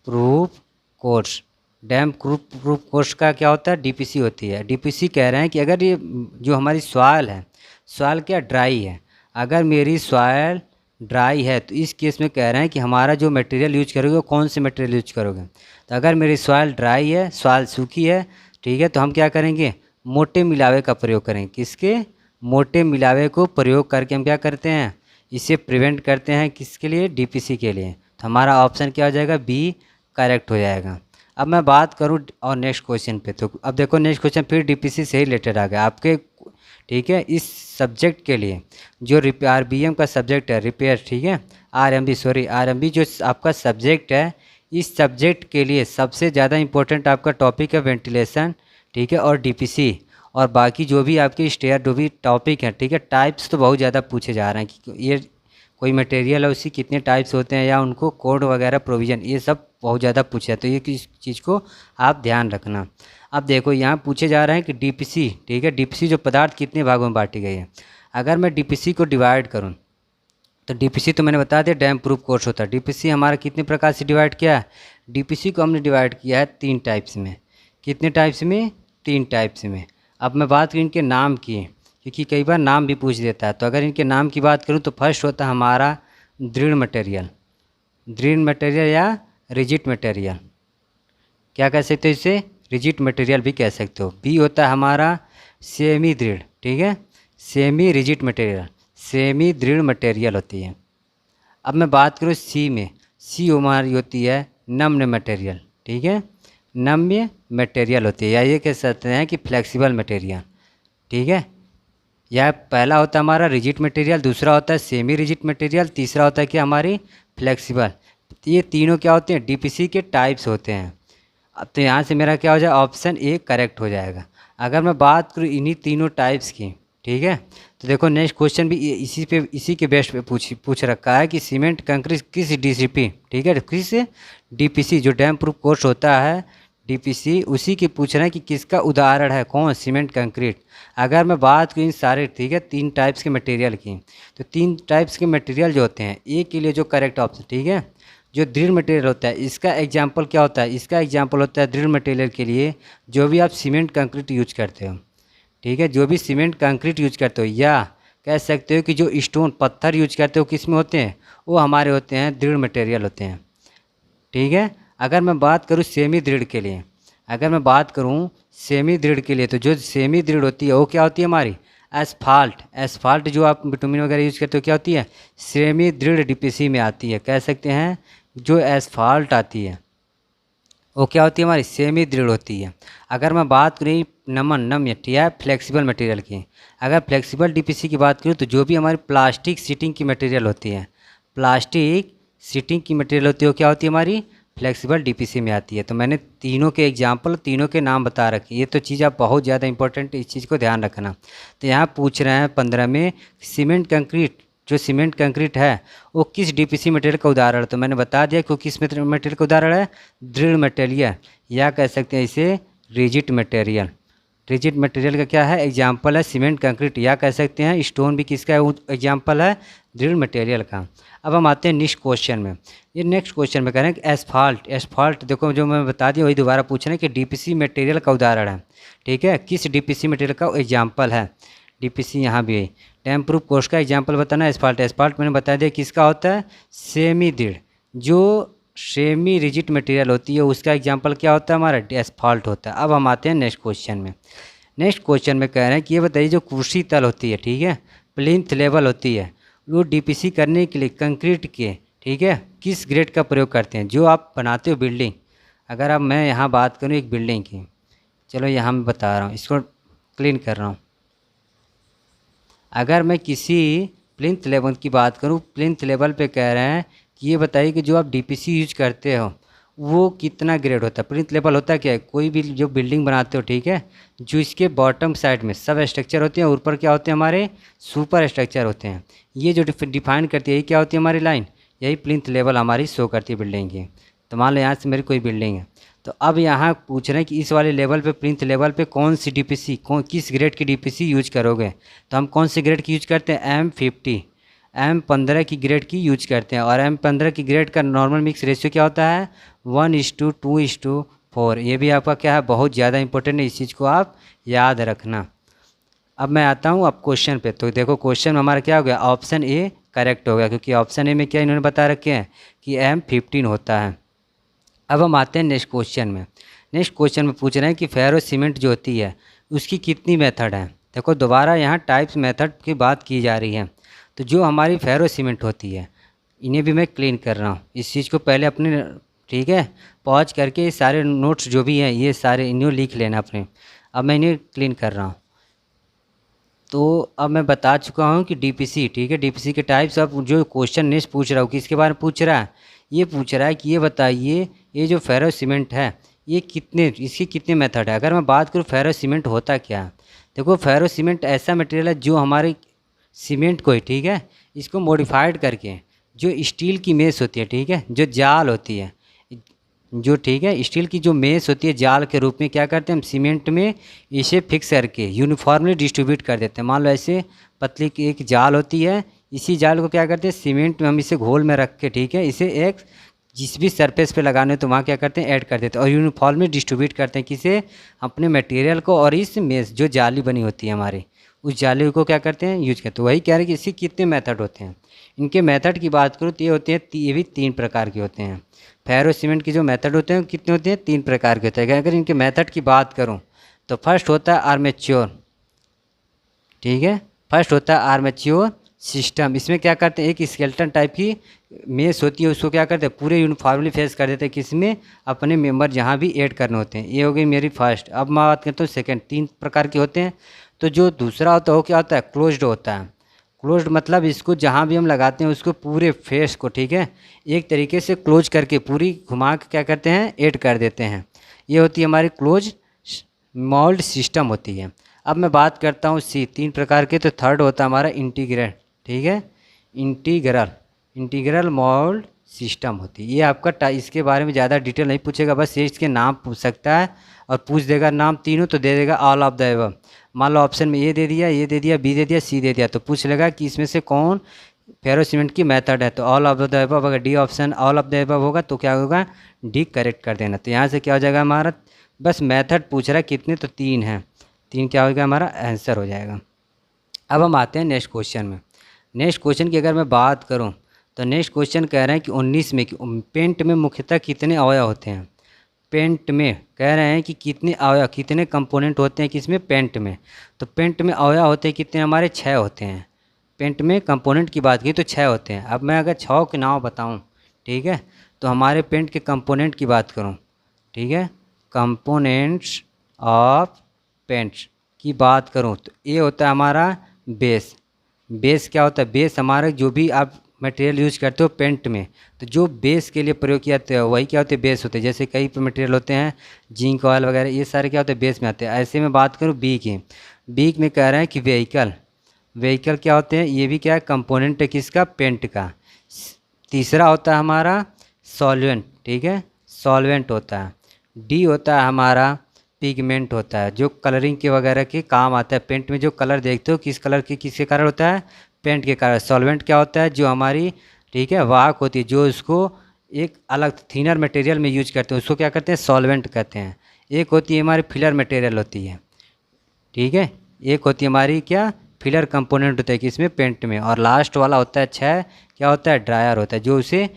proof course, dam proof course का क्या होता है, डीपीसी होती है। डीपीसी कह रहे हैं कि अगर ये जो हमारी सॉइल है, सॉइल क्या ड्राई है, अगर मेरी सॉइल ड्राई है, तो इस केस में कह रहे हैं कि हमारा जो मटेरियल यूज करोगे वो कौन से मटेरियल यूज करोगे। तो अगर मेरी सॉइल ड्राई है, सॉइल सूखी है, ठीक है, तो हम क्या करेंगे, मोटे मिलावे का प्रयोग करेंगे। किसके, मोटे मिलावे को प्रयोग करके हम क्या करते हैं, इसे प्रिवेंट करते हैं। किसके लिए, डीपीसी के लिए। तो हमारा ऑप्शन क्या हो जाएगा, बी करेक्ट हो जाएगा। अब मैं बात करूं और नेक्स्ट क्वेश्चन पे, तो अब देखो नेक्स्ट क्वेश्चन फिर डीपीसी से ही रिलेटेड आ गया आपके, ठीक है। इस सब्जेक्ट के लिए जो आरबीएम का सब्जेक्ट है रिपेयर, ठीक है, आरएमबी जो आपका सब्जेक्ट है, इस सब्जेक्ट के लिए सबसे ज़्यादा इंपॉर्टेंट आपका टॉपिक है वेंटिलेशन, ठीक है, और डीपीसी। और बाकी जो भी आपके स्टेयर जो भी टॉपिक है, ठीक है, टाइप्स तो बहुत ज़्यादा पूछे जा रहे हैं कि ये कोई मटेरियल है उसकी कितने टाइप्स होते हैं, या उनको कोड वगैरह प्रोविज़न, ये सब बहुत ज़्यादा पूछा है। तो ये किस चीज़ को आप ध्यान रखना। अब देखो यहाँ पूछे जा रहे हैं कि डीपीसी, ठीक है, डीपीसी जो पदार्थ कितने भागों में बांटी गई है। अगर मैं डीपीसी को डिवाइड करूँ, तो डीपीसी तो मैंने बता दिया डैम प्रूफ कोर्स होता है। डीपीसी हमारा कितने प्रकार से डिवाइड किया है, डीपीसी को हमने डिवाइड किया है 3 टाइप्स में। कितने टाइप्स में, 3 टाइप्स में। अब मैं बात करूँ इनके नाम की, क्योंकि कई बार नाम भी पूछ देता है। तो अगर इनके नाम की बात करूँ तो फर्स्ट होता है हमारा दृढ़ मटेरियल, दृढ़ मटेरियल या रिजिड मटेरियल, क्या कह सकते हो इसे, रिजिड मटेरियल भी कह सकते हो। बी होता है हमारा सेमी दृढ़, ठीक है, सेमी रिजिड मटेरियल, सेमी दृढ़ मटेरियल होती है। अब मैं बात करूँ सी में, सी हमारी होती है नम्य मटेरियल, ठीक है, नम्य मटेरियल होती है, या ये कह सकते हैं कि फ्लेक्सिबल मटेरियल, ठीक है। यह पहला होता है हमारा रिजिड मटेरियल, दूसरा होता है सेमी रिजिड मटेरियल, तीसरा होता है कि हमारी फ्लेक्सिबल। ये तीनों क्या होते हैं, डीपीसी के टाइप्स होते हैं। अब तो यहाँ से मेरा क्या हो जाए, ऑप्शन ए करेक्ट हो जाएगा। अगर मैं बात करूँ इन्हीं तीनों टाइप्स की, ठीक है, तो देखो नेक्स्ट क्वेश्चन भी इसी के बेस पे पूछ रखा है कि सीमेंट कंक्रीट किस डीसीपी, ठीक है, किस डीपीसी जो डैम प्रूफ कोर्स होता है डीपीसी, उसी की पूछ रहे हैं कि किसका उदाहरण है, कौन, सीमेंट कंक्रीट। अगर मैं बात करूँ इन सारे, ठीक है, 3 टाइप्स के मटेरियल की, तो 3 टाइप्स के मटेरियल जो होते हैं, ए के लिए जो करेक्ट ऑप्शन, ठीक है, जो दृढ़ मटेरियल होता है इसका एग्जाम्पल क्या होता है, इसका एग्जाम्पल होता है दृढ़ मटेरियल के लिए जो भी आप सीमेंट कंक्रीट यूज करते हो, ठीक है, जो भी सीमेंट कंक्रीट यूज करते हो, या कह सकते हो कि जो स्टोन पत्थर यूज करते हो किस में होते हैं, वो हमारे होते हैं दृढ़ मटेरियल होते हैं, ठीक है। अगर मैं बात करूँ सेमी दृढ़ के लिए, अगर मैं बात करूँ सेमी दृढ़ के लिए, तो जो सेमी दृढ़ होती है वो क्या होती है हमारी, एसफाल्ट। एसफाल्ट जो आप बिटुमिन वगैरह यूज करते हो क्या होती है, सेमी दृढ़ डीपीसी में आती है। कह सकते हैं जो एसफाल्ट आती है वो क्या होती है हमारी, सेमी दृढ़ होती है। अगर मैं बात करूँ नम्य या फ्लेक्सिबल मटेरियल की, अगर फ्लेक्सिबल डीपीसी की बात करूँ तो जो भी हमारी प्लास्टिक सीटिंग की मटेरियल होती है, प्लास्टिक सीटिंग की मटेरियल होती है वो क्या होती है हमारी, फ्लेक्सिबल डीपीसी में आती है। तो मैंने तीनों के एग्जाम्पल, तीनों के नाम बता रखे। ये तो चीज़ आप बहुत ज़्यादा इंपॉर्टेंट, इस चीज़ को ध्यान रखना। तो यहाँ पूछ रहे हैं 15 में, सीमेंट कंक्रीट, जो सीमेंट कंक्रीट है वो किस डीपीसी मटेरियल का उदाहरण है। तो मैंने बता दिया कि किस मटेरियल का उदाहरण है, दृढ़ मटेरियल, या कह सकते हैं इसे रिजिड मटेरियल। रिजिड मटेरियल का क्या है, एग्जाम्पल है सीमेंट कंक्रीट, या कह सकते हैं स्टोन भी किसका एग्जाम्पल है, दृढ़ मटेरियल का। अब हम आते हैं नेक्स्ट क्वेश्चन में। ये नेक्स्ट क्वेश्चन में कह रहे हैं कि एसफाल्ट, एसफाल्ट देखो जो मैं बता दिया वही दोबारा पूछ रहे हैं कि डीपीसी मटेरियल का उदाहरण है, ठीक है, किस डीपीसी मटेरियल का एग्जाम्पल है। डीपीसी यहाँ भी है, डैम प्रूफ कोर्स का एग्जाम्पल बताना। एसफाल्ट, एसफाल्ट मैंने बता दिया किसका होता है, सेमी दृढ़। जो सेमी रिजिड मटेरियल होती है उसका एग्जाम्पल क्या होता है हमारा, एसफाल्ट होता है। अब हम आते हैं नेक्स्ट क्वेश्चन में। नेक्स्ट क्वेश्चन में कह रहे हैं कि ये बताइए जो कुर्सी तल होती है, ठीक है, प्लिंथ लेवल होती है, वो डीपीसी करने के लिए कंक्रीट के, ठीक है, किस ग्रेड का प्रयोग करते हैं। जो आप बनाते हो बिल्डिंग, अगर अब मैं यहाँ बात करूँ एक बिल्डिंग की, चलो यहाँ मैं बता रहा हूँ, इसको क्लीन कर रहा हूँ। अगर मैं किसी प्लिंथ लेवल की बात करूँ, प्लिंथ लेवल पे कह रहे हैं कि ये बताइए कि जो आप डीपीसी यूज करते हो वो कितना ग्रेड होता है। प्लिंथ लेवल होता है क्या है, कोई भी जो बिल्डिंग बनाते हो, ठीक है, जो इसके बॉटम साइड में सब स्ट्रक्चर होते हैं, ऊपर क्या होते हैं हमारे सुपर स्ट्रक्चर होते हैं। ये जो डिफाइन करती है, ये क्या होती है हमारी लाइन, यही प्लिंथ लेवल हमारी शो करती है बिल्डिंग की। तो मान लो यहाँ से मेरी कोई बिल्डिंग है, तो अब यहाँ पूछ रहे हैं कि इस वाले लेवल पे, प्लिंथ लेवल पे कौन सी डीपीसी, किस ग्रेड की डीपीसी यूज करोगे। तो हम कौन सी ग्रेड की यूज करते हैं, M50, M15 की ग्रेड की यूज करते हैं। और M15 की ग्रेड का नॉर्मल मिक्स रेशियो क्या होता है, 1:2:4। ये भी आपका क्या है, बहुत ज़्यादा इंपॉर्टेंट है, इस चीज़ को आप याद रखना। अब मैं आता हूँ अब क्वेश्चन पे। तो देखो क्वेश्चन में हमारा क्या हो गया, ऑप्शन ए करेक्ट होगा, क्योंकि ऑप्शन ए में क्या इन्होंने बता रखे हैं कि M15 होता है। अब हम आते हैं नेक्स्ट क्वेश्चन में। नेक्स्ट क्वेश्चन में पूछ रहे हैं कि फेरो सीमेंट जो होती है उसकी कितनी मेथड है। देखो दोबारा यहाँ टाइप्स मेथड की बात की जा रही है। तो जो हमारी फेरो सीमेंट होती है इन्हें भी मैं क्लीन कर रहा हूँ, इस चीज़ को पहले अपने, ठीक है, पॉज करके ये सारे नोट्स जो भी हैं ये सारे इन्हें लिख लेना अपने। अब मैं इन्हें क्लीन कर रहा हूँ। तो अब मैं बता चुका हूँ कि डीपीसी, ठीक है, डीपीसी के टाइप्स। अब जो क्वेश्चन नेक्स्ट पूछ रहा हूँ किसके बारे में पूछ रहा है, ये पूछ रहा है कि ये बताइए ये जो फेरो सीमेंट है ये कितने, इसकी कितने मेथड है। अगर मैं बात करूँ फेरो सीमेंट होता क्या है, देखो फेरो सीमेंट ऐसा मटेरियल है जो हमारे सीमेंट को ही, ठीक है, इसको मॉडिफाइड करके जो स्टील की मेस होती है, ठीक है, जो जाल होती है, जो, ठीक है, स्टील की जो मेस होती है जाल के रूप में क्या करते हैं हम सीमेंट में इसे फिक्स करके यूनिफॉर्मली डिस्ट्रीब्यूट कर देते हैं। मान लो ऐसे पतली की एक जाल होती है, इसी जाल को क्या करते हैं सीमेंट में हम इसे घोल में रख के, ठीक है, इसे एक जिस भी सरफेस पे लगाने हो तो वहाँ क्या करते हैं ऐड कर देते हैं और यूनिफॉर्मली डिस्ट्रीब्यूट करते हैं किसे, अपने मटेरियल को। और इस मेस जो जाली बनी होती है हमारी उस जाली को क्या करते हैं यूज करते हैं। वही कह रहे हैं कि इसके कितने मेथड होते हैं। इनके मेथड की बात करूँ तो ये होते हैं, ये भी 3 प्रकार के होते हैं। फेरो सीमेंट की जो मेथड होते हैं कितने होते हैं, 3 प्रकार के होते हैं। अगर इनके मेथड की बात करूं तो फर्स्ट होता है आर्मेच्योर, ठीक है, फर्स्ट होता है आर्मेच्योर सिस्टम। इसमें क्या करते हैं एक स्केलेटन टाइप की मेस होती है उसको क्या करते हैं पूरे यूनिफॉर्मली फेस कर देते हैं किसमें, अपने मेंबर जहाँ भी ऐड करने होते हैं। ये हो गई मेरी फर्स्ट। अब मैं बात करता हूँ सेकेंड, 3 प्रकार के होते हैं। तो जो दूसरा होता है वो क्या होता है क्लोज्ड होता है। क्लोज्ड मतलब इसको जहाँ भी हम लगाते हैं उसको पूरे फेस को, ठीक है, एक तरीके से क्लोज करके पूरी घुमा के क्या करते हैं ऐड कर देते हैं। ये होती है हमारी क्लोज मोल्ड सिस्टम होती है। अब मैं बात करता हूँ सी, 3 प्रकार के। तो थर्ड होता है हमारा इंटीग्रल, ठीक है, इंटीग्रल मोल्ड सिस्टम होती है। ये आपका इसके बारे में ज़्यादा डिटेल नहीं पूछेगा, बस ये इसके नाम पूछ सकता है और पूछ देगा नाम तीनों तो दे देगा ऑल ऑफ द एबव। मान लो ऑप्शन में ये दे दिया, ये दे दिया, बी दे दिया, सी दे दिया, तो पूछ लेगा कि इसमें से कौन फेरो सीमेंट की मेथड है। तो ऑल ऑफ द एबव, अगर D option all of the above होगा तो क्या होगा डी करेक्ट कर देना। तो यहाँ से क्या हो जाएगा हमारा, बस मेथड पूछ रहा है कितने, तो 3 हैं, 3 क्या होगा हमारा आंसर हो जाएगा। अब हम आते हैं नेक्स्ट क्वेश्चन में। नेक्स्ट क्वेश्चन की अगर मैं बात करूँ तो नेक्स्ट क्वेश्चन कह रहे हैं कि 19 में कि पेंट में मुख्यतः कितने अवयव होते हैं। पेंट में कह रहे हैं कि कितने अवयव, कितने कंपोनेंट होते हैं किसमें, पेंट में। तो पेंट में अवयव होते हैं कितने हमारे 6 होते हैं। पेंट में कंपोनेंट की बात की तो 6 होते हैं। अब मैं अगर 6 के नाम बताऊं, ठीक है, तो हमारे पेंट के कंपोनेंट की बात करूं, ठीक है, कंपोनेंट्स ऑफ पेंट्स की बात करूं तो ये होता है हमारा बेस। बेस क्या होता है, बेस हमारा जो भी आप मटेरियल यूज करते हो पेंट में, तो जो बेस के लिए प्रयोग किया जाता है वही क्या होते हैं बेस होते हैं। जैसे कई मटेरियल होते हैं जिंक ऑयल वगैरह, ये सारे क्या होते हैं बेस में आते हैं। ऐसे में बात करूँ बी की, बी में कह रहे हैं कि व्हीकल, व्हीकल क्या होते हैं, ये भी क्या है कंपोनेंट है किसका, पेंट का। तीसरा होता है हमारा सॉल्वेंट, ठीक है, सॉल्वेंट होता है। डी होता है हमारा पिगमेंट होता है, जो कलरिंग के वगैरह के काम आता है। पेंट में जो कलर देखते हो किस कलर के किसके कारण होता है, पेंट के कारण। सॉल्वेंट क्या होता है, जो हमारी, ठीक है, वाहक होती है, जो इसको एक अलग थिनर मटेरियल में यूज करते हैं उसको क्या करते हैं सॉल्वेंट कहते हैं। एक होती है हमारी फिलर मटेरियल होती है, ठीक है, एक होती है हमारी क्या फिलर कंपोनेंट होता है किसमें, पेंट में। और लास्ट वाला होता है 6, क्या होता है ड्रायर होता है, जो उसे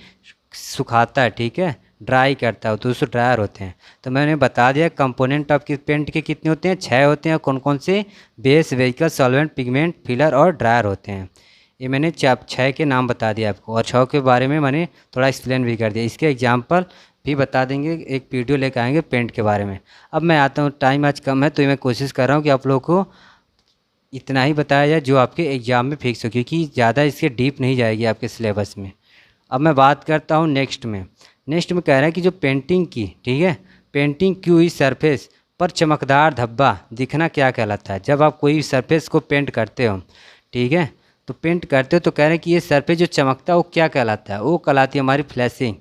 सुखाता है, ठीक है, ड्राई करता है, तो उसको ड्रायर होते हैं। तो मैंने बता दिया कंपोनेंट ऑफ पेंट के कितने होते हैं, 6 होते हैं। कौन कौन से, base, vehicle, solvent, pigment, filler और ड्रायर होते हैं। ये मैंने 6 के नाम बता दिया आपको, और 6 के बारे में मैंने थोड़ा एक्सप्लेन भी कर दिया। इसके एग्जाम्पल भी बता देंगे, एक वीडियो लेकर आएंगे पेंट के बारे में। अब मैं आता हूँ, टाइम आज कम है तो मैं कोशिश कर रहा हूँ कि आप लोग को इतना ही बताया जाए जो आपके एग्ज़ाम में फिक्स हो, क्योंकि ज़्यादा इसके डीप नहीं जाएगी आपके सिलेबस में। अब मैं बात करता हूँ नेक्स्ट में। नेक्स्ट में कह रहा है कि जो पेंटिंग की, ठीक है, पेंटिंग की हुई सरफेस पर चमकदार धब्बा दिखना क्या कहलाता है। जब आप कोई सरफेस को पेंट करते हो, ठीक है, तो पेंट करते हो तो कह रहे हैं कि ये सरफेस जो चमकता है वो क्या कहलाता है, वो कहलाती है हमारी फ्लैशिंग।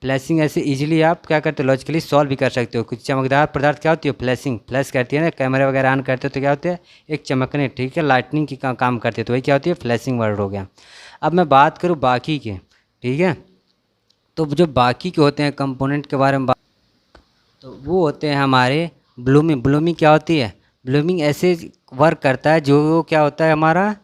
फ्लैशिंग ऐसे इजीली आप क्या करते हो लॉजिकली सॉल्व भी कर सकते हो। कुछ चमकदार पदार्थ क्या होती है, फ्लैशिंग, फ्लैश करती है ना, कैमरे वगैरह ऑन करते हो तो क्या होते हैं एक चमकने, ठीक है, लाइटनिंग की काम करते हैं, तो वही क्या होती है फ्लैशिंग वर्ड हो गया। अब मैं बात करूँ बाकी के, ठीक है, तो जो बाकी के होते हैं कंपोनेंट के बारे में तो वो होते हैं हमारे ब्लूमिंग। ब्लूमिंग क्या होती है, ब्लूमिंग ऐसे वर्क करता है जो क्या होता है हमारा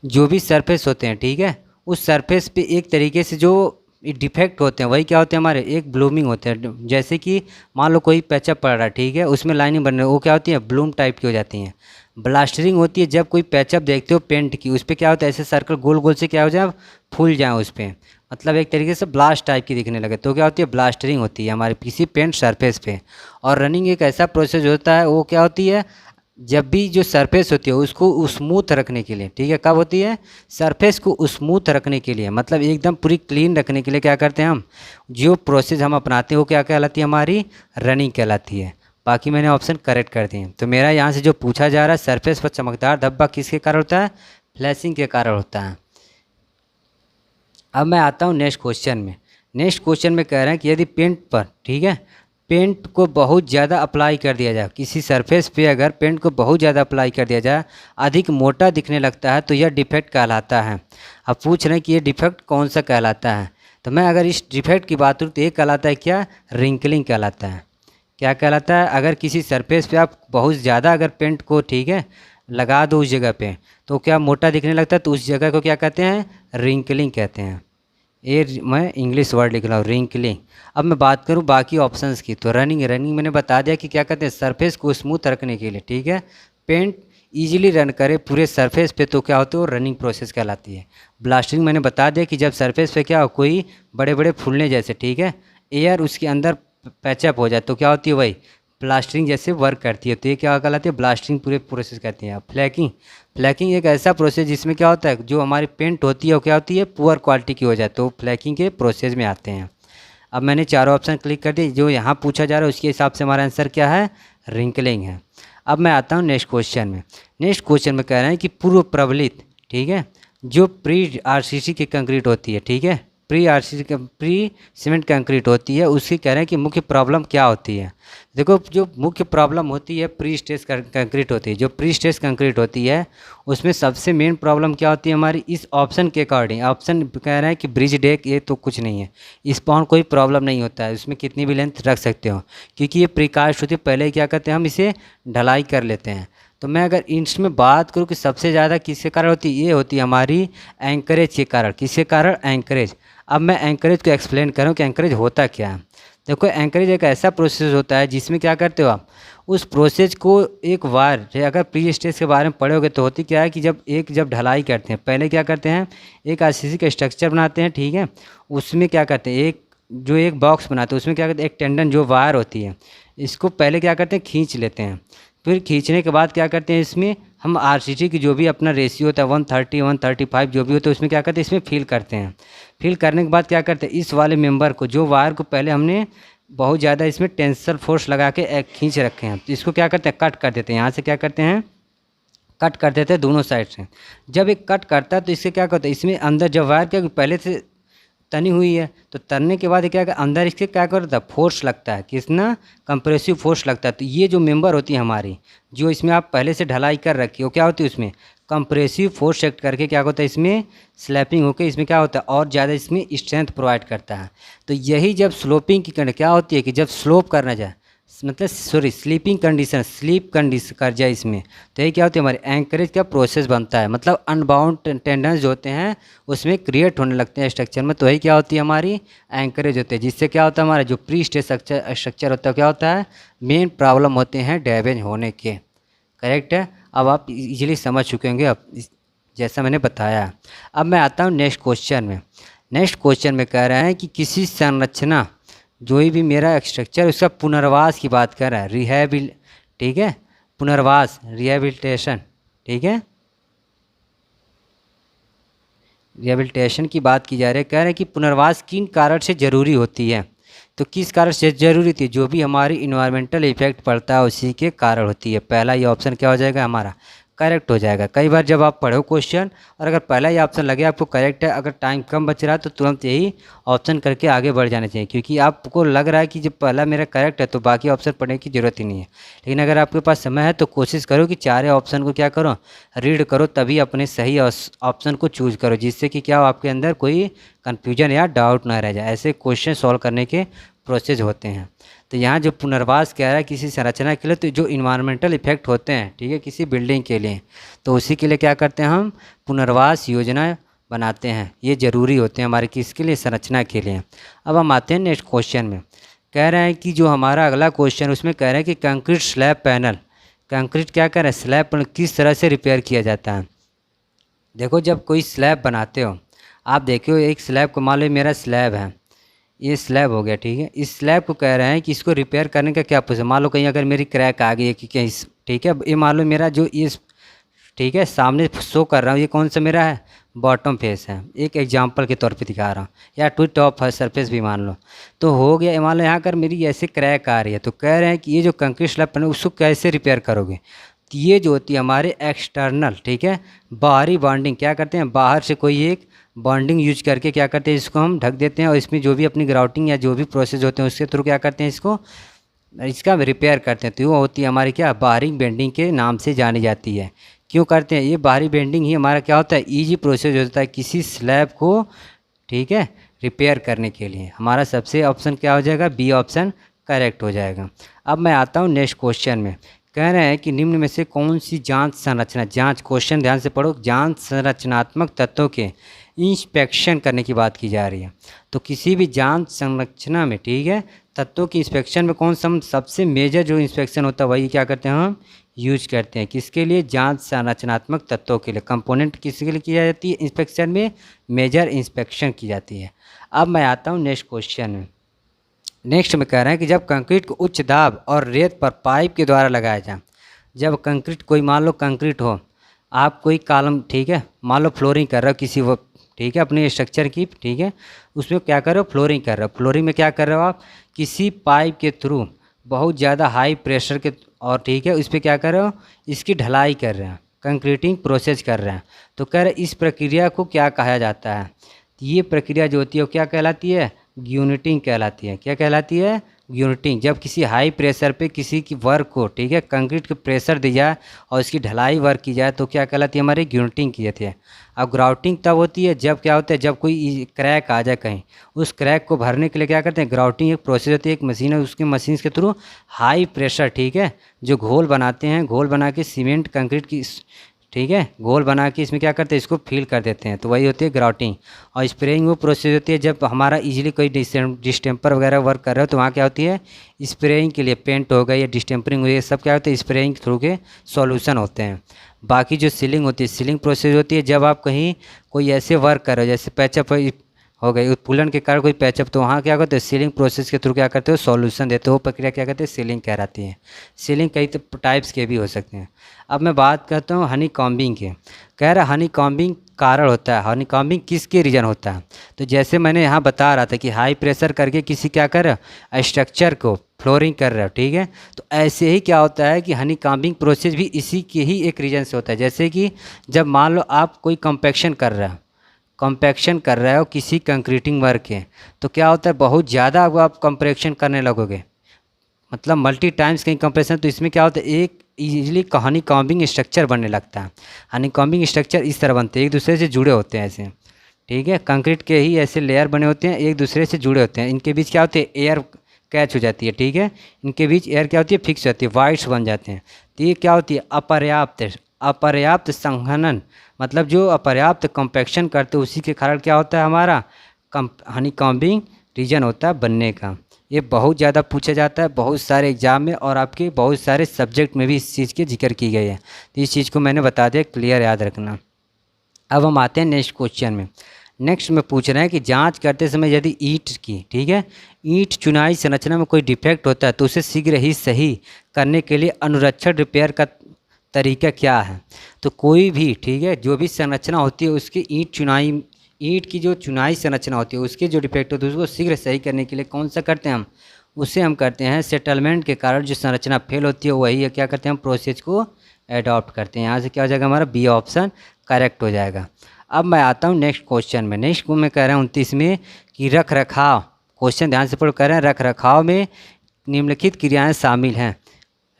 जो भी सरफेस होते हैं, ठीक है, उस सरफेस पे एक तरीके से जो डिफेक्ट होते हैं वही क्या होते हैं हमारे, एक ब्लूमिंग होते हैं। जैसे कि मान लो कोई पैचअप पड़ रहा है, ठीक है, उसमें लाइनिंग बन रही है, वो क्या होती है, ब्लूम टाइप की हो जाती हैं। ब्लास्टरिंग होती है जब कोई पैचअप देखते हो पेंट की, उस पर क्या होता है, ऐसे सर्कल गोल गोल से क्या हो जाए, फूल जाए उस पर, मतलब एक तरीके से ब्लास्ट टाइप की दिखने लगे, तो क्या होती है, ब्लास्टरिंग होती है हमारे किसी पेंट सरफेस पे। और रनिंग एक ऐसा प्रोसेस होता है, वो क्या होती है, जब भी जो सरफेस होती है उसको स्मूथ रखने के लिए, ठीक है, कब होती है, सरफेस को स्मूथ रखने के लिए, मतलब एकदम पूरी क्लीन रखने के लिए क्या करते हैं हम, जो प्रोसेस हम अपनाते हैं वो क्या कहलाती है, हमारी रनिंग कहलाती है। बाकी मैंने ऑप्शन करेक्ट कर दिए। तो मेरा यहाँ से जो पूछा जा रहा है, सरफेस पर चमकदार धब्बा किसके कारण होता है, फ्लैशिंग के कारण होता है। अब मैं आता हूँ नेक्स्ट क्वेश्चन में। नेक्स्ट क्वेश्चन में कह रहे हैं कि यदि पेंट पर, ठीक है, पेंट को बहुत ज़्यादा अप्लाई कर दिया जाए, किसी सरफेस पे अगर पेंट को बहुत ज़्यादा अप्लाई कर दिया जाए, अधिक मोटा दिखने लगता है, तो यह डिफेक्ट कहलाता है। अब पूछ रहे हैं कि ये डिफेक्ट कौन सा कहलाता है। तो मैं अगर इस डिफेक्ट की बात करूँ तो ये कहलाता है क्या, रिंकलिंग कहलाता है। क्या कहलाता है, अगर किसी सरफेस पे आप बहुत ज़्यादा अगर पेंट को, ठीक है, लगा दो उस जगह पे, तो क्या मोटा दिखने लगता है, तो उस जगह को क्या कहते हैं, रिंकलिंग कहते हैं। ये मैं इंग्लिश वर्ड लिख रहा हूँ, रिंकलिंग। अब मैं बात करूँ बाकी ऑप्शंस की, तो रनिंग, रनिंग मैंने बता दिया कि क्या कहते हैं, सरफेस को स्मूथ रखने के लिए, ठीक है, पेंट इजीली रन करे पूरे सरफेस पे, तो क्या होती है, वो रनिंग प्रोसेस कहलाती है। ब्लास्टिंग मैंने बता दिया कि जब सरफेस पे क्या हो, कोई बड़े बड़े फूलने जैसे, ठीक है, एयर उसके अंदर पैचअप हो जाए, तो क्या होती है, वही प्लास्टरिंग जैसे वर्क करती है, तो ये क्या कहलाती है, ब्लास्टिंग पूरे प्रोसेस कहते हैं। फ्लैकिंग, फ्लैकिंग एक ऐसा प्रोसेस जिसमें क्या होता है, जो हमारी पेंट होती है वो क्या होती है, पुअर क्वालिटी की हो जाए, तो फ्लैकिंग के प्रोसेस में आते हैं। अब मैंने चारों ऑप्शन क्लिक कर दिए, जो यहाँ पूछा जा रहा है उसके हिसाब से हमारा आंसर क्या है, रिंकलिंग है। अब मैं आता हूँ नेक्स्ट क्वेश्चन में। नेक्स्ट क्वेश्चन में कह रहे हैं कि पूर्व प्रबलित, ठीक है, जो प्री आरसीसी की कंक्रीट होती है, ठीक है, प्री सीमेंट कंक्रीट होती है, उसकी कह रहे हैं कि मुख्य प्रॉब्लम क्या होती है। देखो, जो मुख्य प्रॉब्लम होती है प्री स्ट्रेस कंक्रीट होती है, जो प्री स्ट्रेस कंक्रीट होती है उसमें सबसे मेन प्रॉब्लम क्या होती है हमारी, इस ऑप्शन के अकॉर्डिंग, ऑप्शन कह रहे हैं कि ब्रिज डेक, ये तो कुछ नहीं है, इस पर कोई प्रॉब्लम नहीं होता है, उसमें कितनी भी लेंथ रख सकते हो, क्योंकि ये प्रीकास्ट होती है, पहले क्या करते हैं हम इसे ढलाई कर लेते हैं। तो मैं अगर इसमें बात करूँ कि सबसे ज़्यादा किसके कारण होती है, ये होती है हमारी एंकरेज के कारण। किसके कारण, एंकरेज। अब मैं एंकरेज को एक्सप्लेन करूँ कि एंकरेज होता क्या है। देखो, एंकरेज एक ऐसा प्रोसेस होता है जिसमें क्या करते हो आप, उस प्रोसेस को एक बार, अगर प्री स्टेज के बारे में पढ़ोगे तो होती क्या है कि जब ढलाई करते हैं, पहले क्या करते हैं, एक आरसीसी का स्ट्रक्चर बनाते हैं, ठीक है, उसमें क्या करते हैं, एक बॉक्स बनाते हैं, उसमें क्या करते हैं, एक टेंडन जो वायर होती है, इसको पहले क्या करते हैं, खींच लेते हैं। फिर खींचने के बाद क्या करते हैं, इसमें हम आरसीसी की जो भी अपना रेशियो होता है 130 135 जो भी होता है, उसमें क्या करते हैं, इसमें फिल करते हैं। फिल करने के बाद क्या करते हैं, इस वाले मेंबर को, जो वायर को पहले हमने बहुत ज़्यादा इसमें टेंसल फोर्स लगा के खींच रखे हैं, तो इसको क्या करते हैं, कट कर देते हैं। यहाँ से क्या करते हैं, कट कर देते हैं दोनों साइड से। जब एक कट करता है तो इससे क्या करता है, इसमें अंदर जब वायर क्या पहले से तनी हुई है, तो तनने के बाद क्या अंदर इसके क्या करता है, फोर्स लगता है, कितना, कंप्रेसिव फोर्स लगता है। तो ये जो मेंबर होती है हमारी, जो इसमें आप पहले से ढलाई कर रखी हो, क्या होती है, उसमें कंप्रेसिव फोर्स एक्ट करके क्या होता है, इसमें स्लैपिंग होकर इसमें क्या होता है, और ज़्यादा इसमें स्ट्रेंथ प्रोवाइड करता है। तो यही जब स्लोपिंग की क्या होती है कि जब स्लोप करना जाए, मतलब स्लीपिंग कंडीशन, स्लीप कंडीशन कर जाए इसमें, तो ये क्या होती है, हमारे एंकरेज का प्रोसेस बनता है, मतलब अनबाउंड टेंडेंस जो होते हैं उसमें क्रिएट होने लगते हैं स्ट्रक्चर में, तो यही क्या होती है, हमारी एंकरेज होते हैं। जिससे क्या होता है, हमारा जो प्री स्टेज स्ट्रक्चर होता है, क्या होता है, मेन प्रॉब्लम होते हैं डैमेज होने के। करेक्ट है। अब आप इजीली समझ चुके होंगे अब जैसा मैंने बताया। अब मैं आता हूँ नेक्स्ट क्वेश्चन में। नेक्स्ट क्वेश्चन में कह रहे हैं कि किसी संरचना, जो भी मेरा स्ट्रक्चर, उसका पुनर्वास की बात कर रहा है, ठीक है, पुनर्वास, रिहेबिलिटेशन, ठीक है, रिहेबिलिटेशन की बात की जा रही है। कह रहे हैं कि पुनर्वास किन कारण से ज़रूरी होती है। तो किस कारण से ज़रूरी थी, जो भी हमारी इन्वायरमेंटल इफेक्ट पड़ता है उसी के कारण होती है। पहला ये ऑप्शन क्या हो जाएगा, हमारा करेक्ट हो जाएगा। कई बार जब आप पढ़ो क्वेश्चन और अगर पहला ही ऑप्शन लगे आपको करेक्ट है, अगर टाइम कम बच रहा है तो तुरंत यही ऑप्शन करके आगे बढ़ जाना चाहिए, क्योंकि आपको लग रहा है कि जब पहला मेरा करेक्ट है तो बाकी ऑप्शन पढ़ने की ज़रूरत ही नहीं है। लेकिन अगर आपके पास समय है तो कोशिश करो कि चारे ऑप्शन को क्या करो, रीड करो, तभी अपने सही ऑप्शन को चूज़ करो, जिससे कि क्या हो, आपके अंदर कोई कन्फ्यूजन या डाउट ना रह जाए। ऐसे क्वेश्चन सॉल्व करने के प्रोसेस होते हैं। तो यहाँ जो पुनर्वास कह रहा है किसी संरचना के लिए, तो जो इन्वायरमेंटल इफेक्ट होते हैं, ठीक है, किसी बिल्डिंग के लिए, तो उसी के लिए क्या करते हैं हम पुनर्वास योजना बनाते हैं। ये ज़रूरी होते हैं हमारे किसके लिए, संरचना के लिए। अब हम आते हैं नेक्स्ट क्वेश्चन में। कह रहे हैं कि जो हमारा अगला क्वेश्चन उसमें कह रहे हैं कि कंक्रीट स्लैब पैनल, कंक्रीट क्या कर रहा है, स्लैब पैनल किस तरह से रिपेयर किया जाता है। देखो जब कोई स्लैब बनाते हो आप देखो, एक स्लैब को मान लो मेरा स्लैब है, ये स्लैब हो गया, ठीक है। इस स्लैब को कह रहे हैं कि इसको रिपेयर करने का क्या प्रोसेस, मान लो कहीं अगर मेरी क्रैक आ गई है कि कहीं, ठीक है, ये मान लो मेरा जो ये, ठीक है, सामने शो कर रहा हूँ, ये कौन सा मेरा है, बॉटम फेस है, एक एग्जांपल के तौर पे दिखा रहा हूँ, या टू टॉप सरफेस भी मान लो। तो हो गया, मान लो यहाँ कर मेरी ऐसे क्रैक आ रही है, तो कह रहे हैं कि ये जो कंक्रीट स्लैब बना उसको कैसे रिपेयर करोगे। तो ये जो होती है हमारे एक्सटर्नल, ठीक है, बाहरी बॉन्डिंग, क्या करते हैं बाहर से कोई एक बॉन्डिंग यूज करके क्या करते हैं इसको हम ढक देते हैं, और इसमें जो भी अपनी ग्राउटिंग या जो भी प्रोसेस होते हैं उसके थ्रू क्या करते हैं इसका रिपेयर करते हैं। तो वो होती है हमारी क्या, बाहरी बेंडिंग के नाम से जानी जाती है। क्यों करते हैं, ये बाहरी बेंडिंग ही हमारा क्या होता है, ईजी प्रोसेस होता है किसी स्लैब को, ठीक है, रिपेयर करने के लिए। हमारा सबसे ऑप्शन क्या हो जाएगा, बी ऑप्शन करेक्ट हो जाएगा। अब मैं आता हूँ नेक्स्ट क्वेश्चन में। कह रहे हैं कि निम्न में से कौन सी जांच संरचना, जांच क्वेश्चन ध्यान से पढ़ो, जांच संरचनात्मक तत्वों के इंस्पेक्शन करने की बात की जा रही है। तो किसी भी जांच संरचना में, ठीक है, तत्वों की इंस्पेक्शन में कौन सा सबसे मेजर जो इंस्पेक्शन होता है वही क्या करते हैं हम यूज करते हैं, किसके लिए, जांच संरचनात्मक तत्वों के लिए। कंपोनेंट किसके लिए की जाती है इंस्पेक्शन में, मेजर इंस्पेक्शन की जाती है। अब मैं आता हूँ नेक्स्ट क्वेश्चन में। नेक्स्ट में कह रहे हैं कि जब कंक्रीट को उच्च दाब और रेत पर पाइप के द्वारा लगाया जाए, जब कंक्रीट कोई मान लो कंक्रीट हो, आप कोई कॉलम, ठीक है, मान लो फ्लोरिंग कर रहे हो किसी वो, ठीक है, अपने स्ट्रक्चर की, ठीक है, उसमें क्या कर रहे हो, फ्लोरिंग कर रहे हो। फ्लोरिंग में क्या कर रहे हो आप, किसी पाइप के थ्रू बहुत ज़्यादा हाई प्रेशर के, और ठीक है, उस पर क्या कर रहे हो, इसकी ढलाई कर रहे हैं, कंक्रीटिंग प्रोसेस कर रहे हैं। तो कह रहे इस प्रक्रिया को क्या कहा जाता है। ये प्रक्रिया जो होती है वो क्या कहलाती है, यूनिटिंग कहलाती है। क्या कहलाती है, यूनिटिंग। जब किसी हाई प्रेशर पे किसी की वर्क को, ठीक है, कंक्रीट के प्रेशर दिया जाए और इसकी ढलाई वर्क की जाए तो क्या कहलाती है, हमारी यूनिटिंग की जाती है। अब ग्राउटिंग तब होती है जब क्या होता है, जब कोई क्रैक आ जाए कहीं, उस क्रैक को भरने के लिए क्या करते हैं, ग्राउटिंग एक प्रोसेस होती है, एक मशीन है, उसके मशीन के थ्रू हाई प्रेशर, ठीक है, जो घोल बनाते हैं, घोल बना के सीमेंट कंक्रीट की, ठीक है, घोल बना के इसमें क्या करते हैं, इसको फिल कर देते हैं, तो वही होती है ग्राउटिंग। और स्प्रेइंग वो प्रोसेस होती है जब हमारा इजीली कोई डिस्टेम्पर वगैरह वर्क कर रहे हो तो वहाँ क्या होती है, स्प्रेइंग के लिए पेंट हो गई या डिस्टेम्परिंग हुई, ये सब क्या होता है स्प्रेइंग थ्रू के सॉल्यूशन होते हैं। बाकी जो सीलिंग होती है, सीलिंग प्रोसेस होती है जब आप कहीं कोई ऐसे वर्क कर रहे हो जैसे पैचअप हो गई, उत्पुलन के कारण कोई पैचअप, तो वहाँ क्या करते हैं सीलिंग प्रोसेस के थ्रू क्या करते हो, सॉल्यूशन देते हो, वो प्रक्रिया क्या कहते हैं, सीलिंग कहलाती है। सीलिंग कई टाइप्स के भी हो सकते हैं। अब मैं बात करता हूँ हनी कॉम्बिंग के। कह रहा हनी कॉम्बिंग कारण होता है, हनी कॉम्बिंग किसके रीजन होता है। तो जैसे मैंने यहाँ बता रहा था कि हाई प्रेशर करके किसी क्या कर स्ट्रक्चर को फ्लोरिंग कर रहे हो, ठीक है, तो ऐसे ही क्या होता है कि हनी कॉम्बिंग प्रोसेस भी इसी के ही एक रीजन से होता है। जैसे कि जब मान लो आप कोई कंपैक्शन कर रहे हो, कंपैक्शन कर रहे हो किसी कंक्रीटिंग वर्क के, तो क्या होता है बहुत ज़्यादा आप कंपैक्शन करने लगोगे, मतलब मल्टी टाइम्स कहीं कंप्रेशन, तो इसमें क्या होता है एक इजीली हनी कॉम्बिंग स्ट्रक्चर बनने लगता है। हनी कॉम्बिंग स्ट्रक्चर इस तरह बनते हैं, एक दूसरे से जुड़े होते हैं ऐसे, ठीक है, कंक्रीट के ही ऐसे लेयर बने होते हैं, एक दूसरे से जुड़े होते हैं, इनके बीच क्या होते हैं, एयर कैच हो जाती है, ठीक है, इनके बीच एयर क्या होती है, फिक्स होती है, वाइट्स बन जाते हैं। तो ये क्या होती है, अपर्याप्त संघनन, मतलब जो अपर्याप्त कंपैक्शन करते हैं उसी के कारण क्या होता है हमारा हनी कॉम्बिंग रीजन होता है बनने का। ये बहुत ज़्यादा पूछा जाता है बहुत सारे एग्जाम में, और आपके बहुत सारे सब्जेक्ट में भी इस चीज़ की जिक्र की गई है। तो इस चीज़ को मैंने बता दिया, क्लियर याद रखना। अब हम आते हैं नेक्स्ट क्वेश्चन में। नेक्स्ट में पूछ रहे हैं कि जांच करते समय यदि ईंट की, ठीक है, ईंट चुनाई संरचना में कोई डिफेक्ट होता है तो उसे शीघ्र ही सही करने के लिए अनुरक्षण रिपेयर का तरीका क्या है। तो कोई भी, ठीक है, जो भी संरचना होती है उसकी ईंट की जो चुनाई संरचना होती है उसके जो डिफेक्ट होते हैं उसको शीघ्र सही करने के लिए कौन सा करते हैं हम, उसे हम करते हैं सेटलमेंट के कारण जो संरचना फेल होती है वही है क्या करते हैं हम प्रोसेस को एडॉप्ट करते हैं। यहाँ से क्या हो जाएगा हमारा बी ऑप्शन करेक्ट हो जाएगा। अब मैं आता हूँ नेक्स्ट क्वेश्चन में। नेक्स्ट को मैं कह रहा हूँ 29 में कि रख रखाव, क्वेश्चन ध्यान से पढ़ो, कह रहे हैं रख रखाव में निम्नलिखित क्रियाएँ शामिल हैं।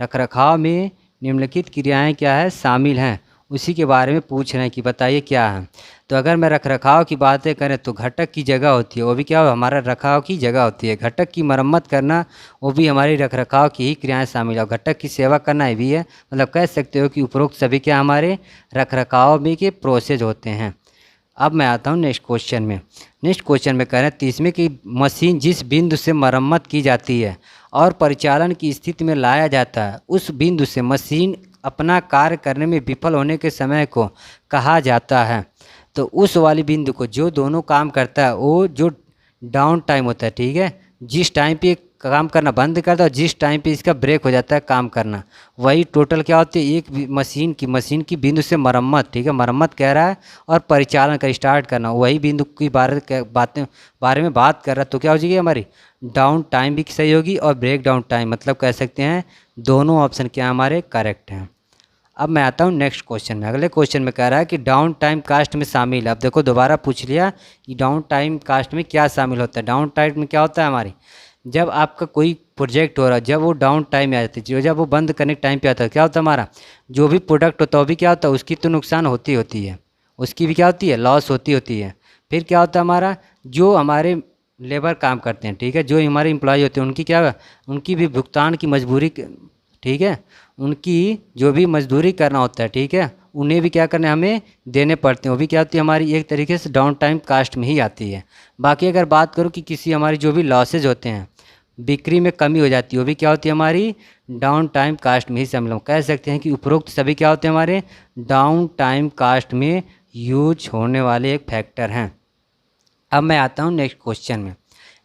रख रखाव में निम्नलिखित क्रियाएँ क्या है शामिल हैं, उसी के बारे में पूछ रहे हैं कि बताइए क्या है। तो अगर मैं रख रखाव की बातें करें तो घटक की जगह होती है, वो भी क्या हो, हमारा रखाव की जगह होती है। घटक की मरम्मत करना वो भी हमारी रख रखाव की ही क्रियाएं शामिल है। घटक की सेवा करना ये भी है, मतलब कह सकते हो कि उपरोक्त सभी क्या हमारे रख रखाव में के प्रोसेस होते हैं। अब मैं आता हूँ नेक्स्ट क्वेश्चन में। नेक्स्ट क्वेश्चन में कह रहे हैं 30वें की मशीन जिस बिंदु से मरम्मत की जाती है और परिचालन की स्थिति में लाया जाता है, उस बिंदु से मशीन अपना कार्य करने में विफल होने के समय को कहा जाता है। तो उस वाली बिंदु को जो दोनों काम करता है वो जो डाउन टाइम होता है, ठीक है, जिस टाइम पे काम करना बंद करता है और जिस टाइम पे इसका ब्रेक हो जाता है काम करना, वही टोटल क्या होती है एक मशीन की बिंदु से मरम्मत, ठीक है, मरम्मत कह रहा है और परिचालन का स्टार्ट करना, वही बिंदु की बारे में बात कर रहा है। तो क्या हो जाएगी हमारी डाउन टाइम भी सही होगी और ब्रेक डाउन टाइम, मतलब कह सकते हैं दोनों ऑप्शन क्या हमारे करेक्ट हैं। अब मैं आता हूँ नेक्स्ट क्वेश्चन में। अगले क्वेश्चन में कह रहा है कि डाउन टाइम कास्ट में शामिल है। अब देखो दोबारा पूछ लिया कि डाउन टाइम कास्ट में क्या शामिल होता है। डाउन टाइम में क्या होता है हमारी, जब आपका कोई प्रोजेक्ट हो रहा है, जब वो डाउन टाइम में आ जाती है, जब वो बंद करने के टाइम पे आता है, क्या होता है हमारा जो भी प्रोडक्ट होता है वो भी क्या होता है, उसकी तो नुकसान होती है, उसकी भी क्या होती है लॉस होती है। फिर क्या होता है हमारा जो हमारे लेबर काम करते हैं, ठीक है, जो हमारे एम्प्लॉय होते हैं उनकी क्या, उनकी भी भुगतान की मजबूरी, ठीक है, उनकी जो भी मजदूरी करना होता है, ठीक है, उन्हें भी क्या करना है हमें देने पड़ते हैं, वो भी क्या होती है हमारी एक तरीके से डाउन टाइम कास्ट में ही आती है। बाकी अगर बात करूँ कि किसी हमारी जो भी लॉसेज होते हैं, बिक्री में कमी हो जाती है, वो भी क्या होती है हमारी डाउन टाइम कास्ट में ही शामिल। हम कह सकते हैं कि उपरोक्त सभी क्या होते हैं हमारे डाउन टाइम कास्ट में यूज होने वाले एक फैक्टर हैं। अब मैं आता हूँ नेक्स्ट क्वेश्चन में।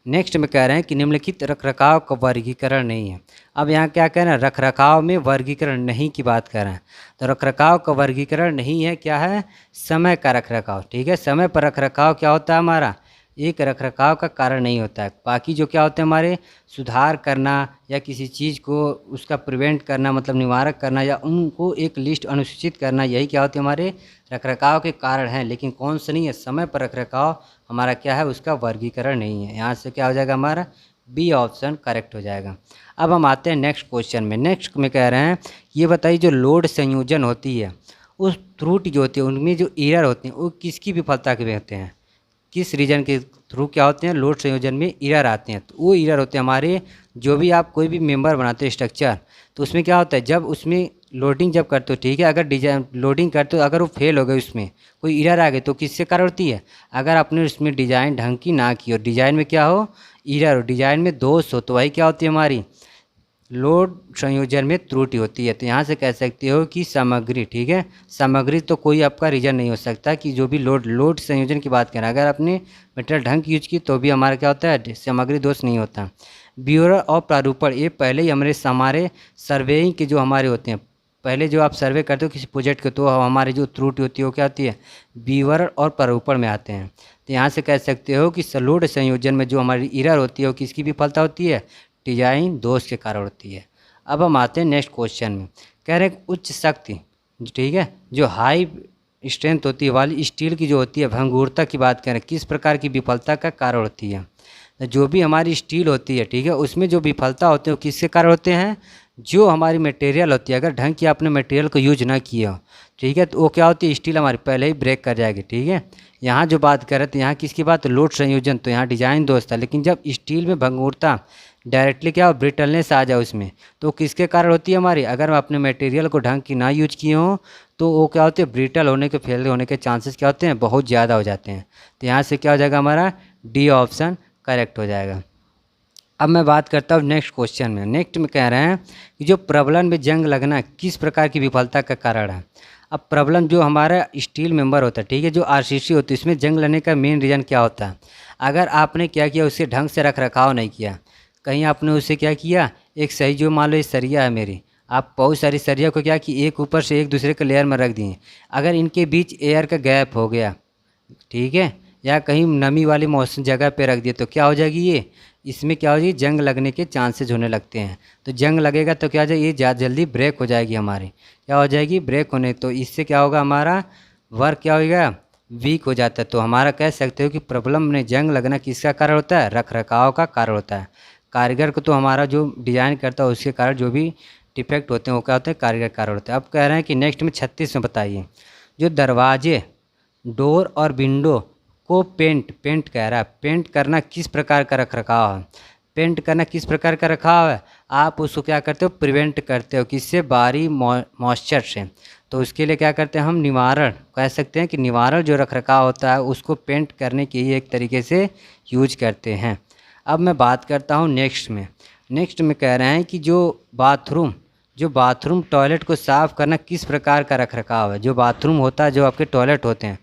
नेक्स्ट में कह रहे हैं कि निम्नलिखित रखरखाव का वर्गीकरण नहीं है। अब यहाँ क्या कह रहे हैं, रखरखाव में वर्गीकरण नहीं की बात कर रहे हैं। तो रखरखाव का वर्गीकरण नहीं है, क्या है, समय का रखरखाव, ठीक है, समय पर रखरखाव क्या होता है हमारा एक रखरखाव का कारण नहीं होता है। बाकी जो क्या होते हैं हमारे सुधार करना या किसी चीज़ को उसका प्रिवेंट करना, मतलब निवारक करना या उनको एक लिस्ट अनुसूचित करना, यही क्या होते हैं हमारे रखरखाव के कारण हैं। लेकिन कौन सा नहीं है, समय पर रखरखाव हमारा क्या है उसका वर्गीकरण नहीं है। यहाँ से क्या हो जाएगा हमारा बी ऑप्शन करेक्ट हो जाएगा। अब हम आते हैं नेक्स्ट क्वेश्चन में। नेक्स्ट में कह रहे हैं ये बताइए जो लोड संयोजन होती है उस त्रुटि जो होती है उनमें जो एरर होते हैं वो किसकी विफलता के होते हैं, किस रीजन के थ्रू क्या होते हैं लोड संयोजन में एरर आते हैं। तो वो एरर होते हैं हमारे जो भी आप कोई भी मेंबर बनाते हो स्ट्रक्चर, तो उसमें क्या होता है जब उसमें लोडिंग जब करते हो, ठीक है, अगर डिजाइन लोडिंग करते हो अगर वो फेल हो गए, उसमें कोई एरर आ गई तो किससे कारण होती है, अगर आपने उसमें डिज़ाइन ढंग की ना की हो, डिज़ाइन में क्या हो एरर हो, डिज़ाइन में दोष हो, तो वही क्या होती है हमारी लोड संयोजन में त्रुटि होती है। तो यहाँ से कह सकते हो कि सामग्री, ठीक है, सामग्री तो कोई आपका रीजन नहीं हो सकता कि जो भी लोड संयोजन की बात करें, अगर आपने मटेरियल ढंग की यूज की तो भी हमारा क्या होता है सामग्री दोष नहीं होता। ब्यूरो और प्रारूपण ये पहले ही हमारे सर्वेइंग के जो हमारे होते हैं, पहले जो आप सर्वे करते हो किसी प्रोजेक्ट के, तो हमारी जो त्रुटि होती है वो क्या होती है विवरण और प्रारूपण में आते हैं। तो यहाँ से कह सकते हो कि लोड संयोजन में जो हमारी एरर होती है वो किसकी विफलता होती है डिजाइन दोष के कारण होती है। अब हम आते हैं नेक्स्ट क्वेश्चन में। कह रहे हैं उच्च शक्ति, ठीक है, जो हाई स्ट्रेंथ होती है वाली स्टील की जो होती है भंगुरता की बात करें किस प्रकार की विफलता का कारण होती है। तो जो भी हमारी स्टील होती है, ठीक है, उसमें जो विफलता होती है वो किसके कारण होते हैं, जो हमारी मटेरियल होती है अगर ढंग की आपने मटेरियल को यूज ना किया हो, ठीक है, तो वो क्या होती है स्टील हमारी पहले ही ब्रेक कर जाएगी, ठीक है। यहाँ जो बात कर रहे थे यहाँ किसकी बात, लोड संयोजन, तो यहाँ डिजाइन दोष था, लेकिन जब स्टील में भंगुरता डायरेक्टली क्या हो ब्रिटलनेस आ जाए उसमें, तो किसके कारण होती है हमारी, अगर हम अपने मटेरियल को ढंग की ना यूज किए हों तो वो क्या होते हैं ब्रिटल होने के फेल होने के चांसेस क्या होते हैं बहुत ज़्यादा हो जाते हैं। तो यहाँ से क्या हो जाएगा हमारा डी ऑप्शन करेक्ट हो जाएगा। अब मैं बात करता हूँ नेक्स्ट क्वेश्चन में। नेक्स्ट में कह रहे हैं कि जो प्रबलन में जंग लगना किस प्रकार की विफलता का कारण है। अब प्रबलन जो हमारा स्टील मेंबर होता है, ठीक है, जो आरसीसी होती है इसमें जंग लगने का मेन रीज़न क्या होता है, अगर आपने क्या किया उसे ढंग से रख रखाव नहीं किया, कहीं आपने उसे क्या किया एक सही जो मान लो ये सरिया है मेरी, आप बहुत सारी सरिया को क्या कि एक ऊपर से एक दूसरे के लेयर में रख दिए, अगर इनके बीच एयर का गैप हो गया, ठीक है, या कहीं नमी वाली मौसम जगह पे रख दिए तो क्या हो जाएगी ये इसमें क्या हो जाएगी जंग लगने के चांसेस होने लगते हैं। तो जंग लगेगा तो क्या हो जाएगी ये ज़्यादा जल्दी ब्रेक हो जाएगी हमारी, क्या हो जाएगी ब्रेक होने, तो इससे क्या होगा हमारा वर्क क्या होगा वीक हो जाता है। तो हमारा कह सकते हो कि प्रॉब्लम में जंग लगना किसका कारण होता है रख रखाव का कारण होता है। कारीगर को तो हमारा जो डिज़ाइन करता है उसके कारण जो भी डिफेक्ट होते हैं वो क्या होते हैं, कारीगर कारण होते हैं। अब कह रहे हैं कि नेक्स्ट में 36 में बताइए, जो दरवाजे, डोर और विंडो को पेंट कह रहा है, पेंट करना किस प्रकार का रख रखाव है, पेंट करना किस प्रकार का रखाव है, आप उसको क्या करते हो, प्रिवेंट करते हो, किससे, बारी मॉइस्चर से। तो उसके लिए क्या करते हैं हम, निवारण कह सकते हैं कि निवारण जो रख रखाव होता है उसको पेंट करने के ही एक तरीके से यूज करते हैं। अब मैं बात करता हूँ नेक्स्ट में। नेक्स्ट में कह रहे हैं कि जो बाथरूम टॉयलेट को साफ़ करना किस प्रकार का रख रखाव है। जो बाथरूम होता है, जो आपके टॉयलेट होते हैं,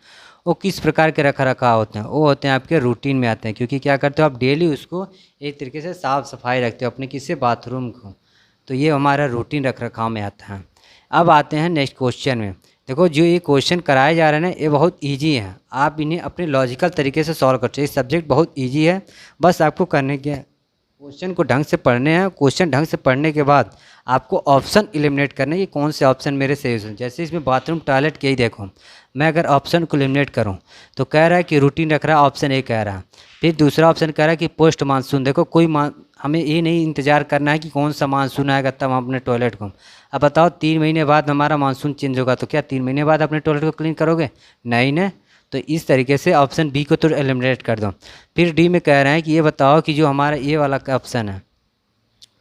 वो किस प्रकार के रख रखाव होते हैं, वो होते हैं आपके रूटीन में आते हैं, क्योंकि क्या करते हो आप, डेली उसको एक तरीके से साफ़ सफाई रखते हो अपने किससे, बाथरूम को। तो ये हमारा रूटीन रख रखाव में आता है। अब आते हैं नेक्स्ट क्वेश्चन में। देखो जो ये क्वेश्चन कराए जा रहे हैं ना, ये बहुत इजी है, आप इन्हें अपने लॉजिकल तरीके से सॉल्व करते हैं। ये सब्जेक्ट बहुत इजी है, बस आपको करने के क्वेश्चन को ढंग से पढ़ने हैं। क्वेश्चन ढंग से पढ़ने के बाद आपको ऑप्शन एलिमिनेट करने हैं कि कौन से ऑप्शन मेरे सही हैं। जैसे इसमें बाथरूम टॉयलेट के ही देखो, मैं अगर ऑप्शन को एलिमिनेट करूं तो कह रहा है कि रूटीन रख रहा है, ऑप्शन ए कह रहा है। फिर दूसरा ऑप्शन कह रहा है कि पोस्ट मानसून। देखो हमें ये नहीं इंतज़ार करना है कि कौन सा मानसून आएगा तब हम अपने टॉयलेट को, अब बताओ 3 महीने बाद हमारा मानसून चेंज होगा तो क्या 3 महीने बाद अपने टॉयलेट को क्लीन करोगे, नहीं ना। तो इस तरीके से ऑप्शन बी को तो एलिमिनेट कर दो। फिर डी में कह रहे हैं कि ये बताओ कि जो हमारा ये वाला ऑप्शन है,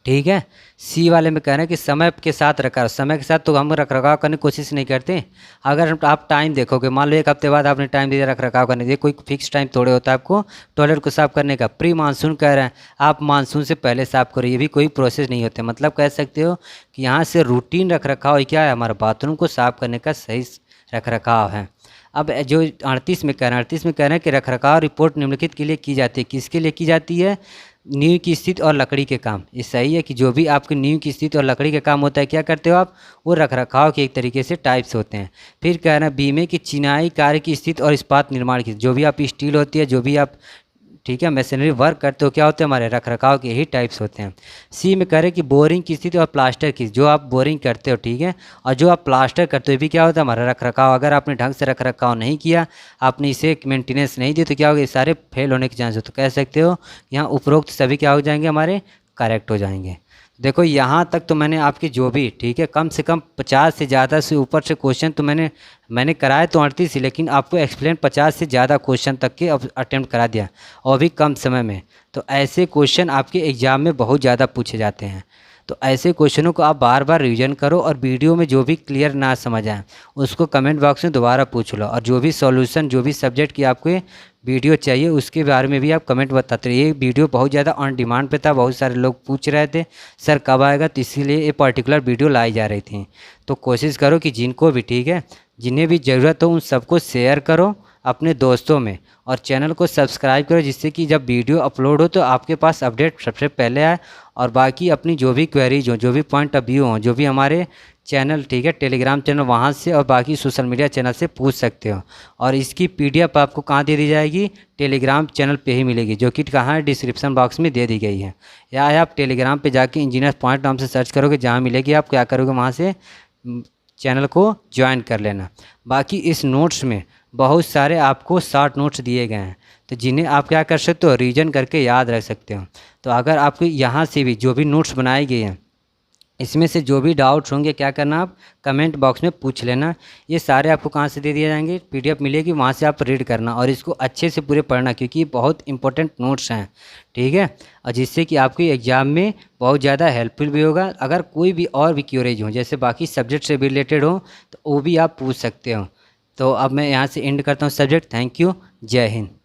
ठीक है, सी वाले में कह रहे हैं कि समय के साथ रखा, समय के साथ तो हम रख रखाव करने की कोशिश नहीं करते। अगर आप टाइम देखोगे, मान लो 1 हफ्ते बाद आपने टाइम दिया रख रखाव करने, ये कोई फिक्स टाइम थोड़े होता है आपको टॉयलेट को साफ़ करने का। प्री मानसून कह रहे हैं, आप मानसून से पहले साफ़ करो, ये भी कोई प्रोसेस नहीं होते। मतलब कह सकते हो कि यहाँ से रूटीन रख रखाव क्या है, हमारा बाथरूम को साफ़ करने का सही रख रखाव है। अब जो 38 में कह रहे हैं कि रख रखाव रिपोर्ट निम्नलिखित के लिए की जाती है, किसके लिए की जाती है, नींव की स्थिति और लकड़ी के काम। ये सही है कि जो भी आपके नींव की स्थिति और लकड़ी के काम होता है, क्या करते हो आप, वो रख रखाव के एक तरीके से टाइप्स होते हैं। फिर कह रहे हैं बी में कि चिनाई कार्य की स्थिति और इस्पात निर्माण की, जो भी आप स्टील होती है, जो भी आप, ठीक है, मशीनरी वर्क करते हो, क्या होते हैं, हमारे रख रखाव के ही टाइप्स होते हैं। सी में कह रहे हैं कि बोरिंग की स्थिति और प्लास्टर की, जो आप बोरिंग करते हो, ठीक है, और जो आप प्लास्टर करते हो, ये भी क्या होता है, हमारा रख रखाव। अगर आपने ढंग से रख रखाव नहीं किया, आपने इसे मेंटेनेंस नहीं दी, तो क्या होगा, ये सारे फेल होने के चांस हो। तो कह सकते हो यहाँ उपरोक्त सभी क्या हो जाएंगे, हमारे करेक्ट हो जाएंगे। देखो यहाँ तक तो मैंने आपकी जो भी, ठीक है, कम से कम 50 से ज़्यादा से ऊपर से क्वेश्चन तो मैंने कराए तो 38 ही, लेकिन आपको एक्सप्लेन 50 से ज़्यादा क्वेश्चन तक के अब अटेम्प्ट करा दिया, और भी कम समय में। तो ऐसे क्वेश्चन आपके एग्ज़ाम में बहुत ज़्यादा पूछे जाते हैं। तो ऐसे क्वेश्चनों को आप बार बार रिवीजन करो, और वीडियो में जो भी क्लियर ना समझ आए उसको कमेंट बॉक्स में दोबारा पूछ लो, और जो भी सॉल्यूशन, जो भी सब्जेक्ट की आपको वीडियो चाहिए उसके बारे में भी आप कमेंट बताते रहिए। ये वीडियो बहुत ज़्यादा ऑन डिमांड पे था, बहुत सारे लोग पूछ रहे थे सर कब आएगा, तो इसीलिए ये पर्टिकुलर वीडियो लाई जा रही थी। तो कोशिश करो कि जिनको भी, ठीक है, जिन्हें भी ज़रूरत हो उन सबको शेयर करो अपने दोस्तों में, और चैनल को सब्सक्राइब करो, जिससे कि जब वीडियो अपलोड हो तो आपके पास अपडेट सबसे पहले आए। और बाकी अपनी जो भी क्वेरीज हो, जो भी पॉइंट ऑफ व्यू हो, जो भी हमारे चैनल, ठीक है, टेलीग्राम चैनल, वहाँ से और बाकी सोशल मीडिया चैनल से पूछ सकते हो। और इसकी पीडीएफ आपको कहाँ दे दी जाएगी, टेलीग्राम चैनल पे ही मिलेगी, जो कि कहाँ है, डिस्क्रिप्शन बॉक्स में दे दी गई है। या आप टेलीग्राम पे जाके इंजीनियर पॉइंट नाम से सर्च करोगे, जहाँ मिलेगी, आप क्या करोगे, वहाँ से चैनल को ज्वाइन कर लेना। बाकी इस नोट्स में बहुत सारे आपको शॉर्ट नोट्स दिए गए हैं, तो जिन्हें आप क्या कर सकते हो, रीजन करके याद रख सकते हो। तो अगर आपको यहाँ से भी जो भी नोट्स बनाए गए हैं, इसमें से जो भी डाउट्स होंगे, क्या करना, आप कमेंट बॉक्स में पूछ लेना। ये सारे आपको कहाँ से दे दिए जाएंगे, पीडीएफ मिलेगी, वहाँ से आप रीड करना, और इसको अच्छे से पूरे पढ़ना, क्योंकि ये बहुत इंपॉर्टेंट नोट्स हैं, ठीक है, और जिससे कि आपके एग्ज़ाम में बहुत ज़्यादा हेल्पफुल भी होगा। अगर कोई भी और भी क्यूरीज हो, जैसे बाकी सब्जेक्ट से भी रिलेटेड हो, तो वो भी आप पूछ सकते हो। तो अब मैं यहाँ से एंड करता हूँ सब्जेक्ट। थैंक यू, जय हिंद।